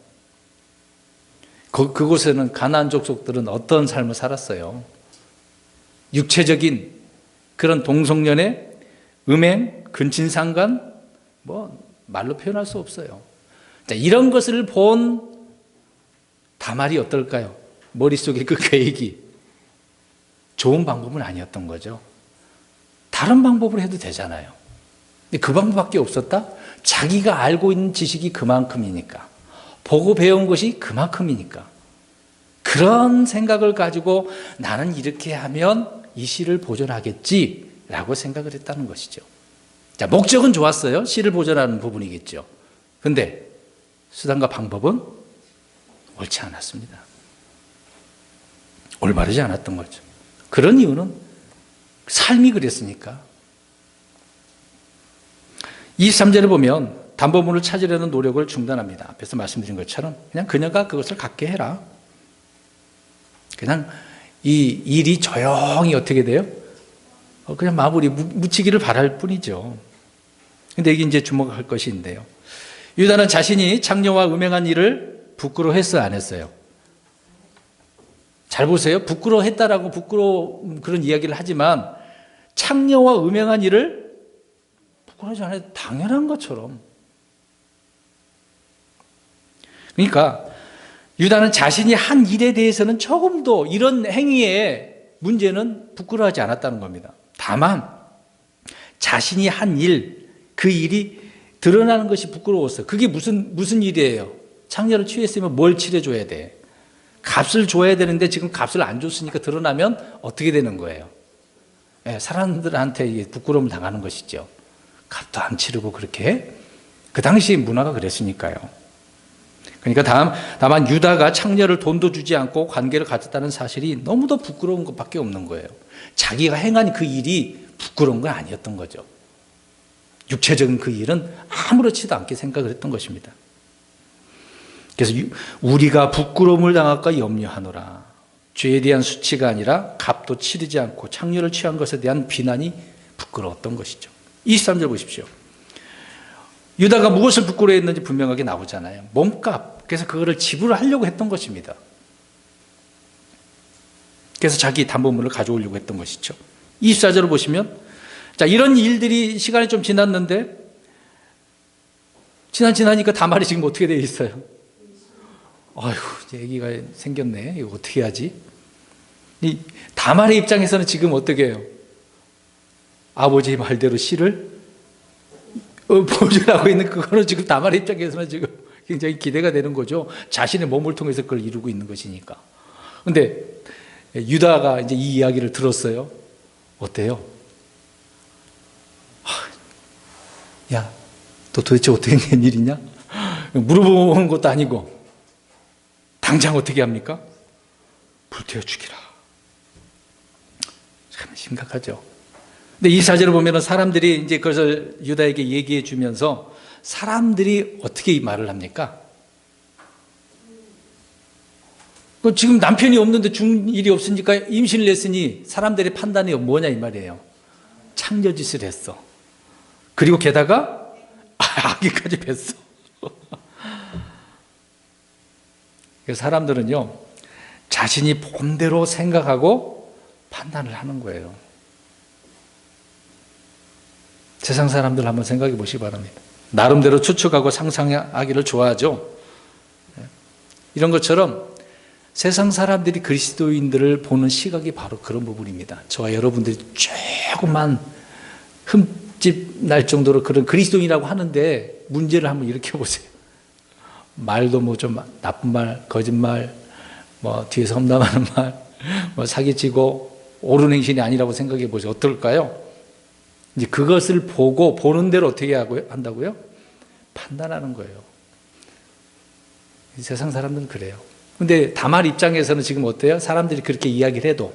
그곳에는 가나안 족속들은 어떤 삶을 살았어요? 육체적인 그런 동성연애, 음행, 근친상간 뭐 말로 표현할 수 없어요. 자, 이런 것을 본 다말이 어떨까요? 머릿속에 그 계획이 좋은 방법은 아니었던 거죠. 다른 방법으로 해도 되잖아요. 근데 그 방법밖에 없었다? 자기가 알고 있는 지식이 그만큼이니까, 보고 배운 것이 그만큼이니까, 그런 생각을 가지고 나는 이렇게 하면 이 씨를 보존하겠지라고 생각을 했다는 것이죠. 자, 목적은 좋았어요. 씨를 보존하는 부분이겠죠. 근데 수단과 방법은 옳지 않았습니다. 올바르지 않았던 거죠. 그런 이유는 삶이 그랬으니까. 23절을 보면 담보물을 찾으려는 노력을 중단합니다. 앞에서 말씀드린 것처럼 그냥 그녀가 그것을 갖게 해라. 그냥 이 일이 조용히 어떻게 돼요? 그냥 마무리 묻히기를 바랄 뿐이죠. 근데 이게 이제 주목할 것인데요. 유다는 자신이 창녀와 음행한 일을 부끄러워했어요, 안 했어요? 잘 보세요. 부끄러워했다라고 그런 이야기를 하지만 창녀와 음행한 일을 부끄러워하지 않아요. 당연한 것처럼. 그러니까 유다는 자신이 한 일에 대해서는 조금도 이런 행위의 문제는 부끄러워하지 않았다는 겁니다. 다만 자신이 한 일, 그 일이 드러나는 것이 부끄러웠어요. 그게 무슨 일이에요? 창녀를 취했으면 뭘 치러줘야 돼? 값을 줘야 되는데 지금 값을 안 줬으니까 드러나면 어떻게 되는 거예요? 사람들한테 부끄러움을 당하는 것이죠. 값도 안 치르고 그렇게. 그 당시 문화가 그랬으니까요. 그러니까 다만 유다가 창녀를 돈도 주지 않고 관계를 가졌다는 사실이 너무도 부끄러운 것밖에 없는 거예요. 자기가 행한 그 일이 부끄러운 건 아니었던 거죠. 육체적인 그 일은 아무렇지도 않게 생각을 했던 것입니다. 그래서 우리가 부끄러움을 당할까 염려하노라. 죄에 대한 수치가 아니라 값도 치르지 않고 창녀를 취한 것에 대한 비난이 부끄러웠던 것이죠. 23절 보십시오. 유다가 무엇을 부끄러워했는지 분명하게 나오잖아요. 몸값. 그래서 그거를 지불하려고 했던 것입니다. 그래서 자기 담보물을 가져오려고 했던 것이죠. 24절을 보시면, 자, 이런 일들이 시간이 좀 지났는데, 지나니까 다말이 지금 어떻게 되어 있어요? 아이고, 애기가 생겼네. 이거 어떻게 하지? 이 다말의 입장에서는 지금 어떻게 해요? 아버지 말대로 씨를 보존하고 있는 그거는 지금 다말의 입장에서는 지금 굉장히 기대가 되는 거죠. 자신의 몸을 통해서 그걸 이루고 있는 것이니까. 근데 유다가 이제 이 이야기를 들었어요. 어때요? 야, 너 도대체 어떻게 된 일이냐? 물어보는 것도 아니고 당장 어떻게 합니까? 불태워 죽이라. 참 심각하죠. 근데 이 사절을 보면 사람들이 이제 그것을 유다에게 얘기해 주면서 사람들이 어떻게 이 말을 합니까? 지금 남편이 없는데 중 일이 없으니까 임신을 했으니 사람들의 판단이 뭐냐 이 말이에요. 창녀짓을 했어. 그리고 게다가 아기까지 뱄어. 그래서 사람들은요, 자신이 본대로 생각하고 판단을 하는 거예요. 세상 사람들 한번 생각해 보시기 바랍니다. 나름대로 추측하고 상상하기를 좋아하죠. 이런 것처럼 세상 사람들이 그리스도인들을 보는 시각이 바로 그런 부분입니다. 저와 여러분들이 조금만 흠집 날 정도로 그런 그리스도인이라고 하는데 문제를 한번 일으켜 보세요. 말도 뭐 좀 나쁜 말, 거짓말, 뭐 뒤에서 험담하는 말, 뭐 사기치고 옳은 행실이 아니라고 생각해 보세요. 어떨까요? 이제 그것을 보고 보는 대로 어떻게 한다고요? 판단하는 거예요. 세상 사람들은 그래요. 근데 다말 입장에서는 지금 어때요? 사람들이 그렇게 이야기를 해도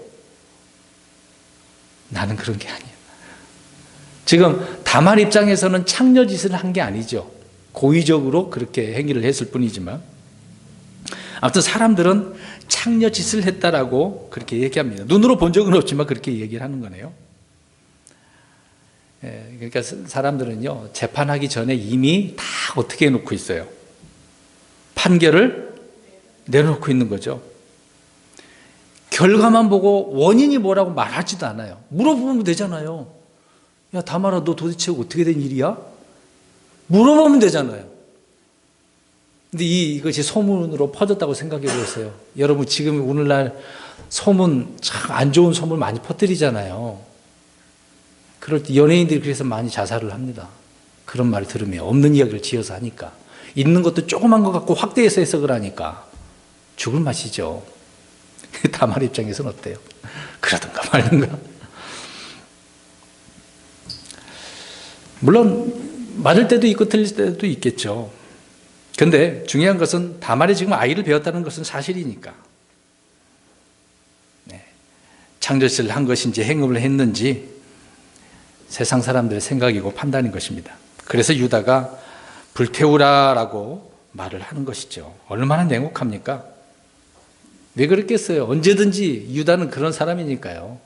나는 그런 게 아니야. 지금 다말 입장에서는 창녀짓을 한 게 아니죠. 고의적으로 그렇게 행위를 했을 뿐이지만 아무튼 사람들은 창녀짓을 했다라고 그렇게 얘기합니다. 눈으로 본 적은 없지만 그렇게 얘기를 하는 거네요. 그러니까 사람들은요, 재판하기 전에 이미 다 어떻게 해놓고 있어요? 판결을 내놓고 있는 거죠. 결과만 보고 원인이 뭐라고 말하지도 않아요. 물어보면 되잖아요. 야, 다말아, 너 도대체 어떻게 된 일이야? 물어보면 되잖아요. 근데 이것이 소문으로 퍼졌다고 생각해 보세요. 여러분, 지금 오늘날 소문, 참 안 좋은 소문 많이 퍼뜨리잖아요. 그럴 때 연예인들이 그래서 많이 자살을 합니다. 그런 말을 들으면 없는 이야기를 지어서 하니까. 있는 것도 조그만 것 갖고 확대해서 해석을 하니까 죽을 맛이죠. 다말 입장에서는 어때요? 그러든가 말든가. 물론 맞을 때도 있고 틀릴 때도 있겠죠. 그런데 중요한 것은 다말이 지금 아이를 배웠다는 것은 사실이니까. 창조짓을 한 것인지 행음을 했는지 세상 사람들의 생각이고 판단인 것입니다. 그래서 유다가 불태우라라고 말을 하는 것이죠. 얼마나 냉혹합니까? 왜 그랬겠어요? 언제든지 유다는 그런 사람이니까요.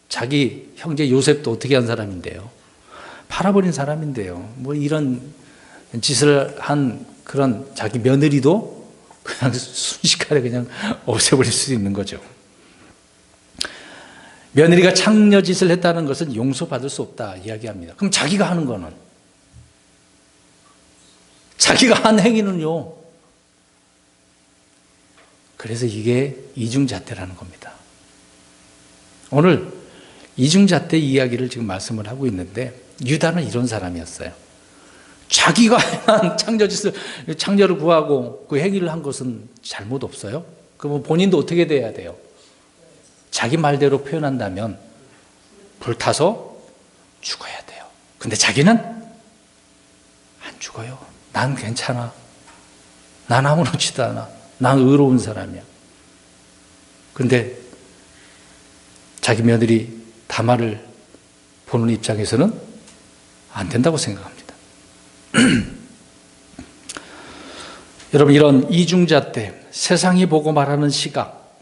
자기 형제 요셉도 어떻게 한 사람인데요. 팔아버린 사람인데요. 뭐 이런 짓을 한 그런 자기 며느리도 그냥 순식간에 그냥 없애버릴 수도 있는 거죠. 며느리가 창녀짓을 했다는 것은 용서받을 수 없다 이야기합니다. 그럼 자기가 하는 거는? 자기가 한 행위는요. 그래서 이게 이중잣대라는 겁니다. 오늘 이중잣대 이야기를 지금 말씀을 하고 있는데 유다는 이런 사람이었어요. 자기가 한 창녀를 구하고 그 행위를 한 것은 잘못 없어요? 그러면 본인도 어떻게 돼야 돼요? 자기 말대로 표현한다면 불타서 죽어야 돼요. 근데 자기는 안 죽어요. 난 괜찮아. 난 아무렇지도 않아. 난 의로운 사람이야. 그런데 자기 며느리 다말을 보는 입장에서는 안 된다고 생각합니다. 여러분, 이런 이중잣대, 세상이 보고 말하는 시각,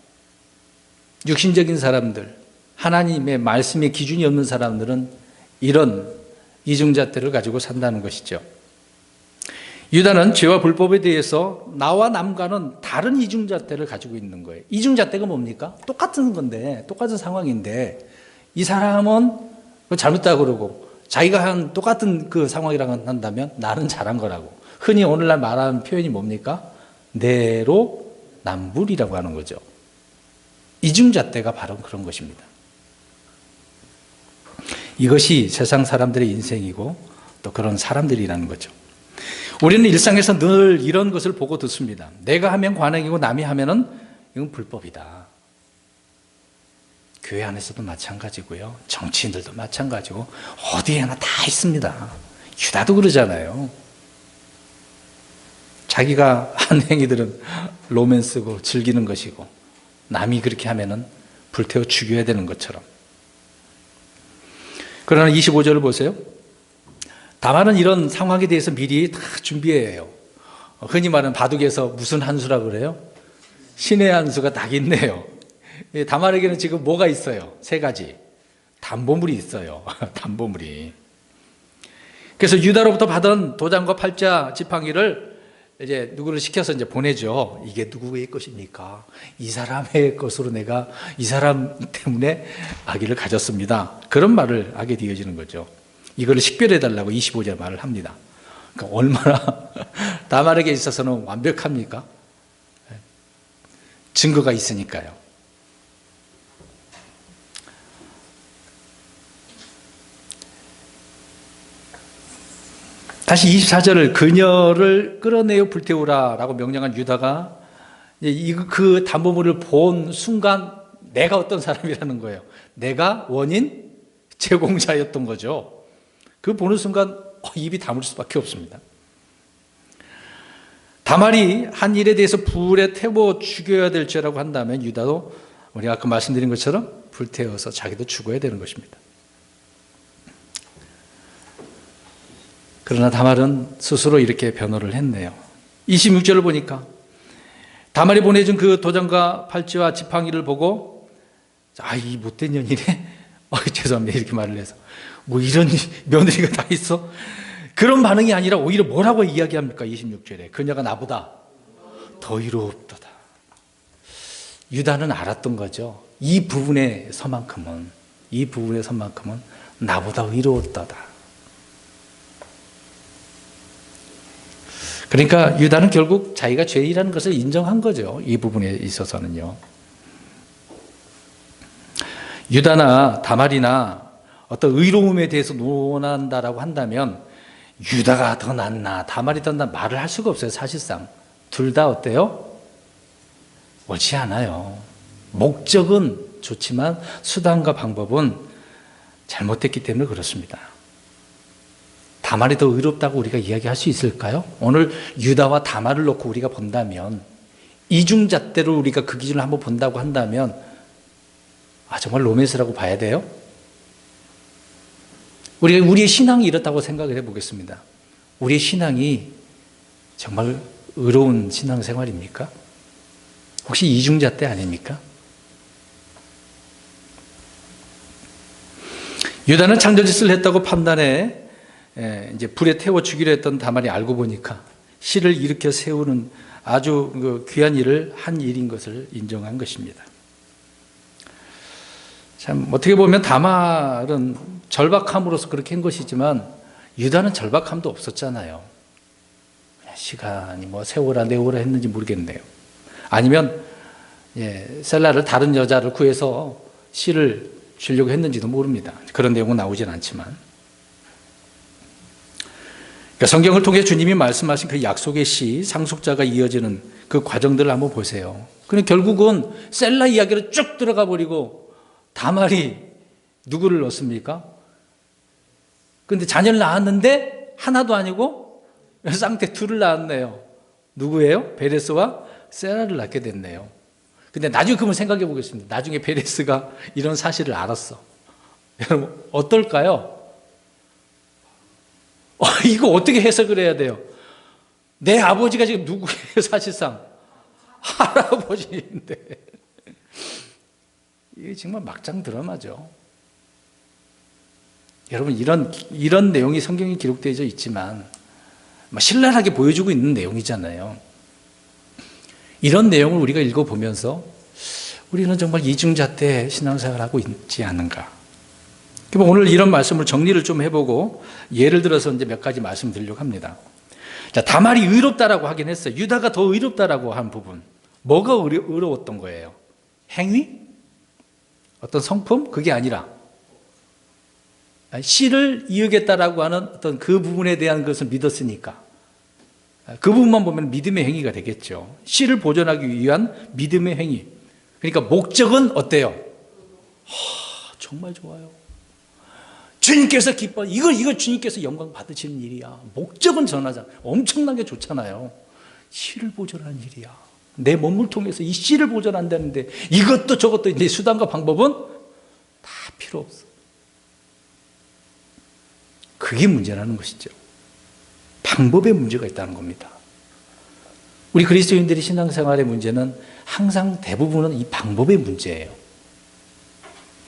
육신적인 사람들, 하나님의 말씀의 기준이 없는 사람들은 이런 이중잣대를 가지고 산다는 것이죠. 유다는 죄와 불법에 대해서 나와 남과는 다른 이중잣대를 가지고 있는 거예요. 이중잣대가 뭡니까? 똑같은 건데, 똑같은 상황인데, 이 사람은 잘못했다고 그러고, 자기가 한 똑같은 그 상황이라고 한다면 나는 잘한 거라고. 흔히 오늘날 말하는 표현이 뭡니까? 내로 남불이라고 하는 거죠. 이중잣대가 바로 그런 것입니다. 이것이 세상 사람들의 인생이고 또 그런 사람들이라는 거죠. 우리는 일상에서 늘 이런 것을 보고 듣습니다. 내가 하면 관행이고 남이 하면은 이건 불법이다. 교회 안에서도 마찬가지고요. 정치인들도 마찬가지고 어디에나 다 있습니다. 유다도 그러잖아요. 자기가 한 행위들은 로맨스고 즐기는 것이고 남이 그렇게 하면은 불태워 죽여야 되는 것처럼. 그러나 25절을 보세요. 다말은 이런 상황에 대해서 미리 다 준비해요. 흔히 말하는 바둑에서 무슨 한 수라고 그래요? 신의 한 수가 딱 있네요. 다말에게는 지금 뭐가 있어요? 세 가지. 담보물이 있어요. 담보물이. 그래서 유다로부터 받은 도장과 팔자 지팡이를 이제 누구를 시켜서 이제 보내죠. 이게 누구의 것입니까? 이 사람의 것으로 내가 이 사람 때문에 아기를 가졌습니다. 그런 말을 하게 되어지는 거죠. 이거를 식별해달라고 25절 말을 합니다. 그러니까 얼마나 다말에게 있어서는 완벽합니까? 증거가 있으니까요. 다시 24절을 그녀를 끌어내어 불태우라 라고 명령한 유다가 그 담보물을 본 순간 내가 어떤 사람이라는 거예요. 내가 원인 제공자였던 거죠. 그 보는 순간 입이 다물 수밖에 없습니다. 다말이 한 일에 대해서 불에 태워 죽여야 될 죄라고 한다면 유다도 우리가 아까 말씀드린 것처럼 불태워서 자기도 죽어야 되는 것입니다. 그러나 다말은 스스로 이렇게 변호를 했네요. 26절을 보니까 다말이 보내준 그 도장과 팔찌와 지팡이를 보고 이 못된 년이네. 죄송합니다. 이렇게 말을 해서 뭐 이런 며느리가 다 있어? 그런 반응이 아니라 오히려 뭐라고 이야기합니까? 26절에 그녀가 나보다 더 이롭도다. 유다는 알았던 거죠. 이 부분에서만큼은 나보다 의로웠다다. 그러니까 유다는 결국 자기가 죄인이라는 것을 인정한 거죠. 이 부분에 있어서는요. 유다나 다말이나 어떤 의로움에 대해서 논한다라고 한다면 유다가 더 낫나 다말이 더 낫나 말을 할 수가 없어요. 사실상 둘 다 어때요? 옳지 않아요. 목적은 좋지만 수단과 방법은 잘못됐기 때문에 그렇습니다. 다말이 더 의롭다고 우리가 이야기할 수 있을까요? 오늘 유다와 다말을 놓고 우리가 본다면 이중잣대로 우리가 그 기준을 한번 본다고 한다면 정말 로맨스라고 봐야 돼요? 우리의 신앙이 이렇다고 생각을 해보겠습니다. 우리의 신앙이 정말 의로운 신앙생활입니까? 혹시 이중잣대 아닙니까? 유다는 창조짓을 했다고 판단해 이제 불에 태워 죽이려 했던 다말이 알고 보니까 씨를 일으켜 세우는 아주 귀한 일을 한 일인 것을 인정한 것입니다. 참 어떻게 보면 다말은 절박함으로써 그렇게 한 것이지만 유다는 절박함도 없었잖아요. 시간이 세월아 내월아 했는지 모르겠네요. 아니면 셀라를 다른 여자를 구해서 씨를 주려고 했는지도 모릅니다. 그런 내용은 나오진 않지만 성경을 통해 주님이 말씀하신 그 약속의 씨, 상속자가 이어지는 그 과정들을 한번 보세요. 그럼 결국은 셀라 이야기로 쭉 들어가 버리고 다말이 누구를 넣습니까? 그런데 자녀를 낳았는데 하나도 아니고 쌍태 둘을 낳았네요. 누구예요? 베레스와 세라를 낳게 됐네요. 근데 나중에 그러면 생각해 보겠습니다. 나중에 베레스가 이런 사실을 알았어. 여러분 어떨까요? 이거 어떻게 해석을 해야 돼요? 내 아버지가 지금 누구예요? 사실상 할아버지인데 이게 정말 막장 드라마죠. 여러분 이런 내용이 성경에 기록되어 있지만 신랄하게 보여주고 있는 내용이잖아요. 이런 내용을 우리가 읽어보면서 우리는 정말 이중잣대 신앙생활을 하고 있지 않은가. 그럼 오늘 이런 말씀을 정리를 좀 해보고 예를 들어서 이제 몇 가지 말씀드리려고 합니다. 자, 다말이 의롭다라고 하긴 했어요. 유다가 더 의롭다라고 한 부분. 뭐가 의로웠던 거예요? 행위? 어떤 성품? 그게 아니라 씨를 이으겠다라고 하는 어떤 그 부분에 대한 것을 믿었으니까 그 부분만 보면 믿음의 행위가 되겠죠. 씨를 보존하기 위한 믿음의 행위. 그러니까 목적은 어때요? 정말 좋아요. 주님께서 기뻐. 이걸 주님께서 영광 받으시는 일이야. 목적은 전하자. 엄청나게 좋잖아요. 씨를 보존하는 일이야. 내 몸을 통해서 이 씨를 보존한다는데 이것도 저것도 이제 수단과 방법은 다 필요 없어. 그게 문제라는 것이죠. 방법에 문제가 있다는 겁니다. 우리 그리스도인들이 신앙생활의 문제는 항상 대부분은 이 방법의 문제예요.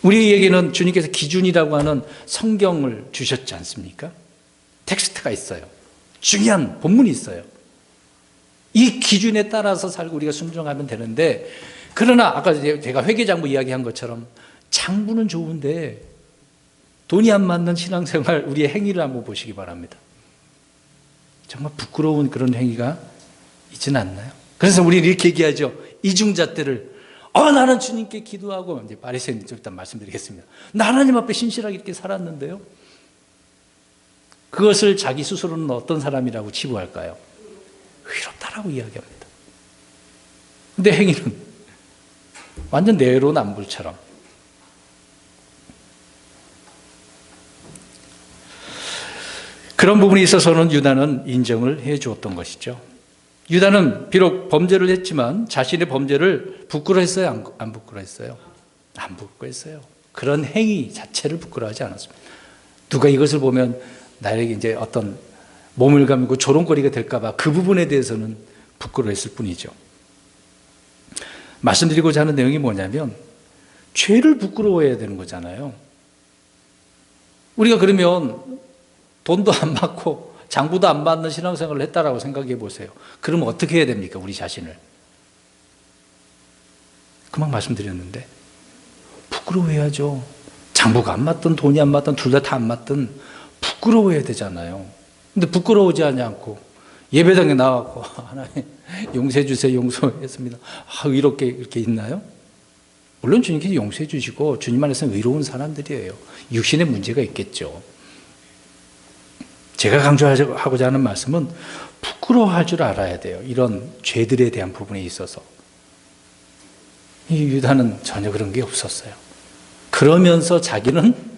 우리에게는 주님께서 기준이라고 하는 성경을 주셨지 않습니까? 텍스트가 있어요. 중요한 본문이 있어요. 이 기준에 따라서 살고 우리가 순종하면 되는데, 그러나 아까 제가 회계장부 이야기한 것처럼 장부는 좋은데 돈이 안 맞는 신앙생활, 우리의 행위를 한번 보시기 바랍니다. 정말 부끄러운 그런 행위가 있지는 않나요? 그래서 우리는 이렇게 얘기하죠. 이중잣대를 나는 주님께 기도하고, 이제 바리새인 일단 말씀드리겠습니다. 나 하나님 앞에 신실하게 이렇게 살았는데요. 그것을 자기 스스로는 어떤 사람이라고 치부할까요? 의롭다라고 이야기합니다. 근데 행위는 완전 내로남불처럼. 그런 부분에 있어서는 유다는 인정을 해 주었던 것이죠. 유다는 비록 범죄를 했지만 자신의 범죄를 부끄러워했어요? 안 부끄러워했어요? 안 부끄러워했어요. 그런 행위 자체를 부끄러워하지 않았습니다. 누가 이것을 보면 나에게 이제 어떤 몸을 감고 조롱거리가 될까봐 그 부분에 대해서는 부끄러워했을 뿐이죠. 말씀드리고자 하는 내용이 뭐냐면 죄를 부끄러워해야 되는 거잖아요. 우리가 그러면 돈도 안 받고 장부도 안 받는 신앙생활을 했다라고 생각해 보세요. 그러면 어떻게 해야 됩니까? 우리 자신을. 그만 말씀드렸는데 부끄러워해야죠. 장부가 안 맞든 돈이 안 맞든 둘 다 안 맞든 부끄러워해야 되잖아요. 근데 부끄러워하지 않고 예배당에 나와서 하나님 용서해 주세요. 용서했습니다. 이렇게 이렇게 있나요? 물론 주님께서 용서해 주시고 주님 안에서 의로운 사람들이에요. 육신에 문제가 있겠죠. 제가 강조하고자 하는 말씀은 부끄러워할 줄 알아야 돼요. 이런 죄들에 대한 부분에 있어서. 이 유다는 전혀 그런 게 없었어요. 그러면서 자기는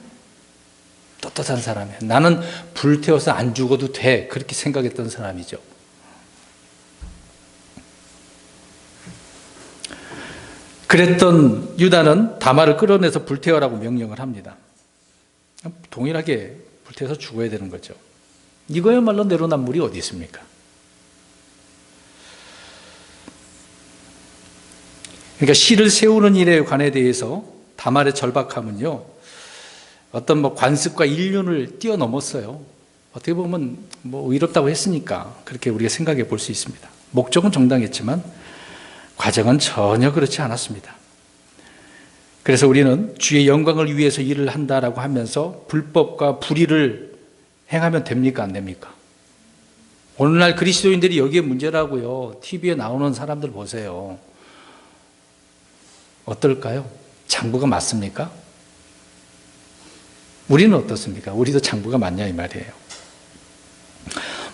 떳떳한 사람이에요. 나는 불태워서 안 죽어도 돼. 그렇게 생각했던 사람이죠. 그랬던 유다는 다말을 끌어내서 불태워라고 명령을 합니다. 동일하게 불태워서 죽어야 되는 거죠. 이거야말로 내로남불이 어디 있습니까? 그러니까 씨를 세우는 일에 관해 대해서 다말의 절박함은요, 어떤 관습과 일륜을 뛰어넘었어요. 어떻게 보면 의롭다고 했으니까 그렇게 우리가 생각해 볼 수 있습니다. 목적은 정당했지만 과정은 전혀 그렇지 않았습니다. 그래서 우리는 주의 영광을 위해서 일을 한다라고 하면서 불법과 불의를 행하면 됩니까? 안 됩니까? 오늘날 그리스도인들이 여기에 문제라고요. TV에 나오는 사람들 보세요. 어떨까요? 장부가 맞습니까? 우리는 어떻습니까? 우리도 장부가 맞냐 이 말이에요.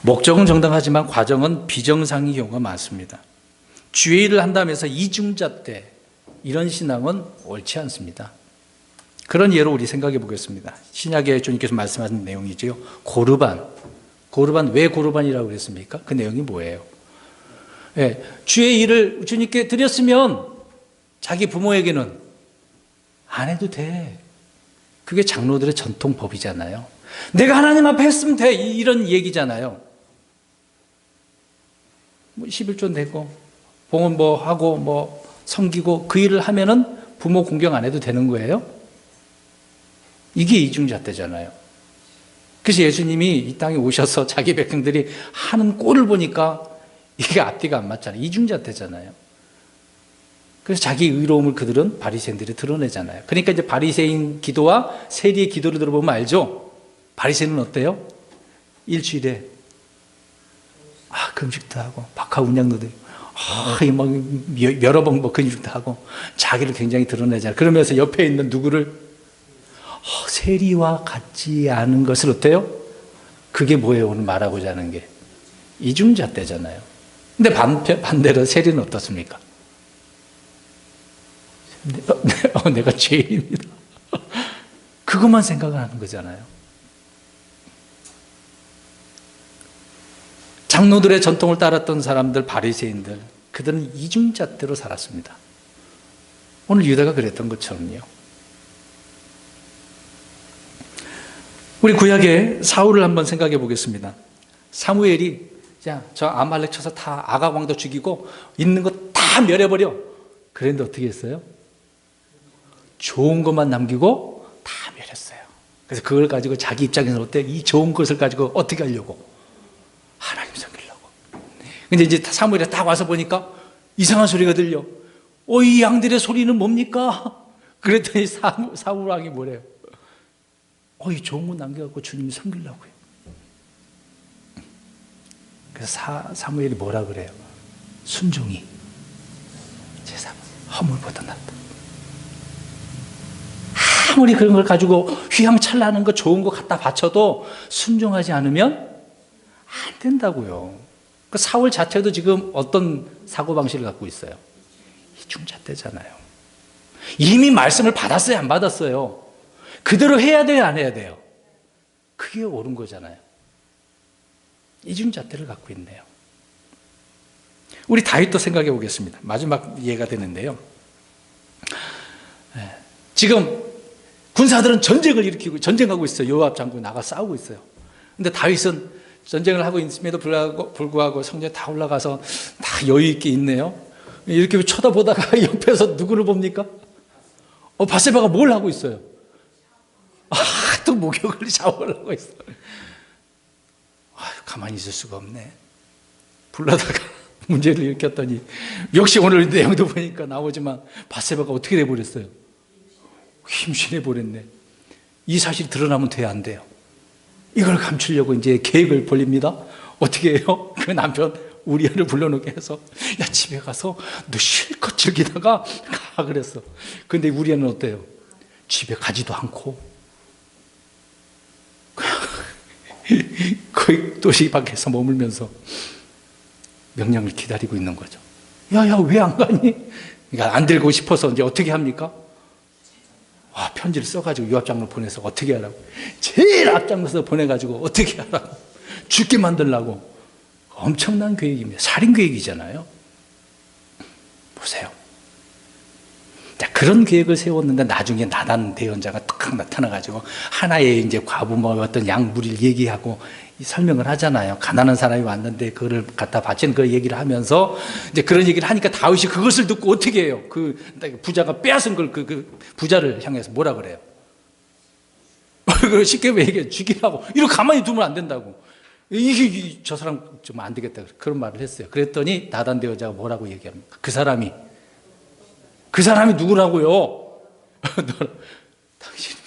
목적은 정당하지만 과정은 비정상의 경우가 많습니다. 주의 일을 한다면서 이중잣대, 이런 신앙은 옳지 않습니다. 그런 예로 우리 생각해 보겠습니다. 신약에 주님께서 말씀하신 내용이죠. 고르반 왜 고르반이라고 그랬습니까? 그 내용이 뭐예요? 예, 주의 일을 주님께 드렸으면 자기 부모에게는 안 해도 돼. 그게 장로들의 전통법이잖아요. 내가 하나님 앞에 했으면 돼. 이런 얘기잖아요. 뭐 11조 내고 봉헌 뭐 하고 뭐 섬기고 그 일을 하면은 부모 공경 안 해도 되는 거예요? 이게 이중잣대잖아요. 그래서 예수님이 이 땅에 오셔서 자기 백성들이 하는 꼴을 보니까 이게 앞뒤가 안 맞잖아요. 이중잣대잖아요. 그래서 자기 의로움을 그들은 바리새인들이 드러내잖아요. 그러니까 이제 바리새인 기도와 세리의 기도를 들어보면 알죠? 바리새인은 어때요? 일주일에 금식도 하고 박하 운양도 되고 여러 번 근육도 하고 자기를 굉장히 드러내잖아요. 그러면서 옆에 있는 누구를 세리와 같지 않은 것을 어때요? 그게 뭐예요? 오늘 말하고자 하는 게 이중잣대잖아요. 근데 반대로 세리는 어떻습니까? 내가 죄인입니다. 그것만 생각하는 거잖아요. 장로들의 전통을 따랐던 사람들, 바리새인들, 그들은 이중잣대로 살았습니다. 오늘 유다가 그랬던 것처럼요. 우리 구약의 사울을 한번 생각해 보겠습니다. 사무엘이 저 아말렉 쳐서 다 아가광도 죽이고 있는 거 다 멸해버려. 그런데 어떻게 했어요? 좋은 것만 남기고 다 멸했어요. 그래서 그걸 가지고 자기 입장에서는 어때? 이 좋은 것을 가지고 어떻게 하려고? 하나님 섬기려고. 근데 이제 사무엘이 딱 와서 보니까 이상한 소리가 들려. 이 양들의 소리는 뭡니까? 그랬더니 사울 왕이 뭐래요? 이 좋은 거 남겨갖고 주님이 섬기려고요. 그래서 사무엘이 뭐라 그래요? 순종이 제사 허물보다 낫다. 아무리 그런 걸 가지고 휘황찬란한 거 좋은 거 갖다 바쳐도 순종하지 않으면 안 된다고요. 그 사울 자체도 지금 어떤 사고방식을 갖고 있어요? 이중잣대잖아요. 이미 말씀을 받았어요? 안 받았어요? 그대로 해야 돼요? 안 해야 돼요? 그게 옳은 거잖아요. 이중잣대를 갖고 있네요. 우리 다윗도 생각해 보겠습니다. 마지막 이해가 되는데요. 지금 군사들은 전쟁을 일으키고 전쟁하고 있어요. 요압 장군이 나가 싸우고 있어요. 근데 다윗은 전쟁을 하고 있음에도 불구하고 성전에 다 올라가서 다 여유 있게 있네요. 이렇게 쳐다보다가 옆에서 누구를 봅니까? 바세바가 뭘 하고 있어요? 또 목욕을 샤워를 하고 있어요. 가만히 있을 수가 없네. 불러다가 문제를 일으켰더니 역시 오늘 내용도 보니까 나오지만 바세바가 어떻게 돼버렸어요? 힘신해 버렸네. 이 사실이 드러나면 돼야 안 돼요. 이걸 감추려고 이제 계획을 벌립니다. 어떻게 해요? 그 남편 우리아를 불러놓게 해서 집에 가서 너 실컷 즐기다가 가 그랬어. 근데 우리아는 어때요? 집에 가지도 않고 거의 도시 밖에서 머물면서 명령을 기다리고 있는 거죠. 야야 왜 안 가니? 그러니까 안 들고 싶어서 이제 어떻게 합니까? 편지를 써가지고 요압 장로 보내서 어떻게 하라고? 제일 앞장서서 보내가지고 어떻게 하라고? 죽게 만들라고. 엄청난 계획입니다. 살인 계획이잖아요. 보세요. 그런 계획을 세웠는데 나중에 나단 대언자가 딱 나타나가지고 하나의 이제 과부모 어떤 양무리를 얘기하고 설명을 하잖아요. 가난한 사람이 왔는데 그거를 갖다 바치는 그 얘기를 하면서 이제 그런 얘기를 하니까 다윗이 그것을 듣고 어떻게 해요? 그 부자가 빼앗은 걸 그 부자를 향해서 뭐라 그래요? 그걸 쉽게 얘기해 죽이라고. 이렇게 가만히 두면 안 된다고. 저 사람 좀 안 되겠다. 그런 말을 했어요. 그랬더니 나단 대언자가 뭐라고 얘기합니까? 그 사람이 누구라고요? 당신입니다.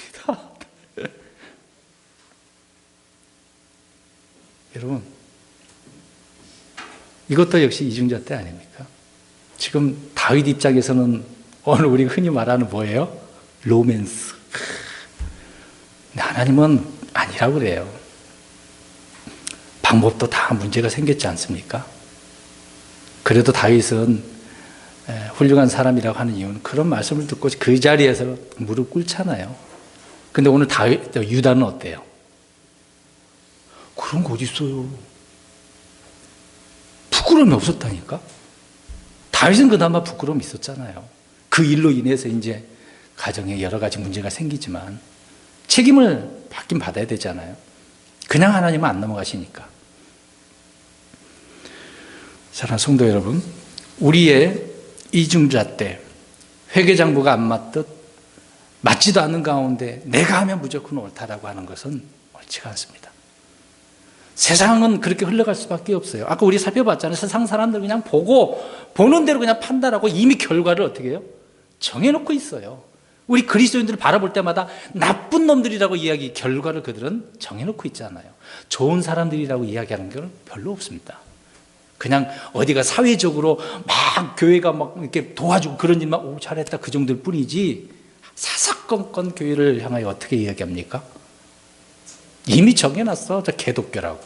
여러분, 이것도 역시 이중잣대 아닙니까? 지금 다윗 입장에서는 오늘 우리가 흔히 말하는 뭐예요? 로맨스. 근데 하나님은 아니라고 그래요. 방법도 다 문제가 생겼지 않습니까? 그래도 다윗은 훌륭한 사람이라고 하는 이유는 그런 말씀을 듣고 그 자리에서 무릎 꿇잖아요. 근데 오늘 유다는 어때요? 그런 거 어디 있어요? 부끄러움이 없었다니까. 다윗은 그나마 부끄러움이 있었잖아요. 그 일로 인해서 이제 가정에 여러 가지 문제가 생기지만 책임을 받긴 받아야 되잖아요. 그냥 하나님은 안 넘어가시니까. 사랑하는 성도 여러분, 우리의 이중자 때 회계장부가 안 맞듯 맞지도 않는 가운데 내가 하면 무조건 옳다라고 하는 것은 옳지가 않습니다. 세상은 그렇게 흘러갈 수밖에 없어요. 아까 우리 살펴봤잖아요. 세상 사람들 그냥 보는 대로 그냥 판단하고 이미 결과를 어떻게 해요? 정해놓고 있어요. 우리 그리스도인들을 바라볼 때마다 나쁜 놈들이라고 결과를 그들은 정해놓고 있잖아요. 좋은 사람들이라고 이야기하는 건 별로 없습니다. 그냥 어디가 사회적으로 막 교회가 막 이렇게 도와주고 그런 일만 오 잘했다 그 정도일 뿐이지 사사건건 교회를 향하여 어떻게 이야기합니까? 이미 정해놨어. 저 개독교라고.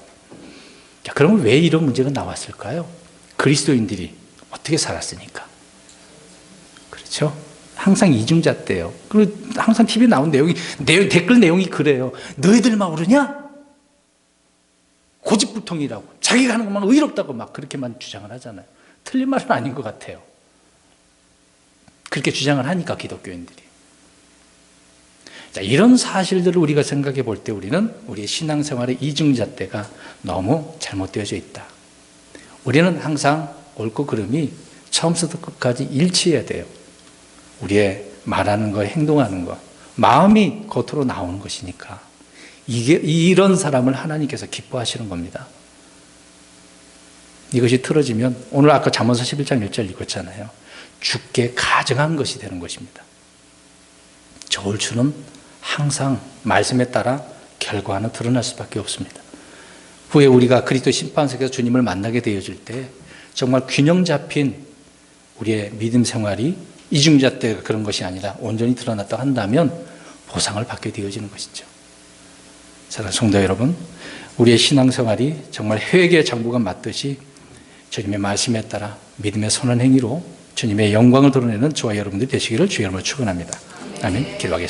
자, 그러면 왜 이런 문제가 나왔을까요? 그리스도인들이 어떻게 살았으니까. 그렇죠? 항상 이중자 때요. 그리고 항상 TV에 나온 댓글 내용이 그래요. 너희들만 오르냐? 고집불통이라고. 자기가 하는 것만 의롭다고 막 그렇게만 주장을 하잖아요. 틀린 말은 아닌 것 같아요. 그렇게 주장을 하니까 기독교인들이. 자, 이런 사실들을 우리가 생각해 볼 때 우리는 우리의 신앙생활의 이중잣대가 너무 잘못되어져 있다. 우리는 항상 옳고 그름이 처음부터 끝까지 일치해야 돼요. 우리의 말하는 것, 행동하는 것, 마음이 겉으로 나오는 것이니까 이런 사람을 하나님께서 기뻐하시는 겁니다. 이것이 틀어지면 오늘 아까 잠언서 11장 1절 읽었잖아요. 주께 가증한 것이 되는 것입니다. 좋을 줄은 항상 말씀에 따라 결과는 드러날 수밖에 없습니다. 후에 우리가 그리스도 심판석에서 주님을 만나게 되어질 때 정말 균형 잡힌 우리의 믿음 생활이 이중잣대가 그런 것이 아니라 온전히 드러났다 한다면 보상을 받게 되어지는 것이죠. 사랑하는 성도 여러분, 우리의 신앙생활이 정말 회개의 장부가 맞듯이 주님의 말씀에 따라 믿음의 선한 행위로 주님의 영광을 드러내는 저와 여러분들이 되시기를 주의 이름으로 축원합니다. 아멘. 기도하겠습니다.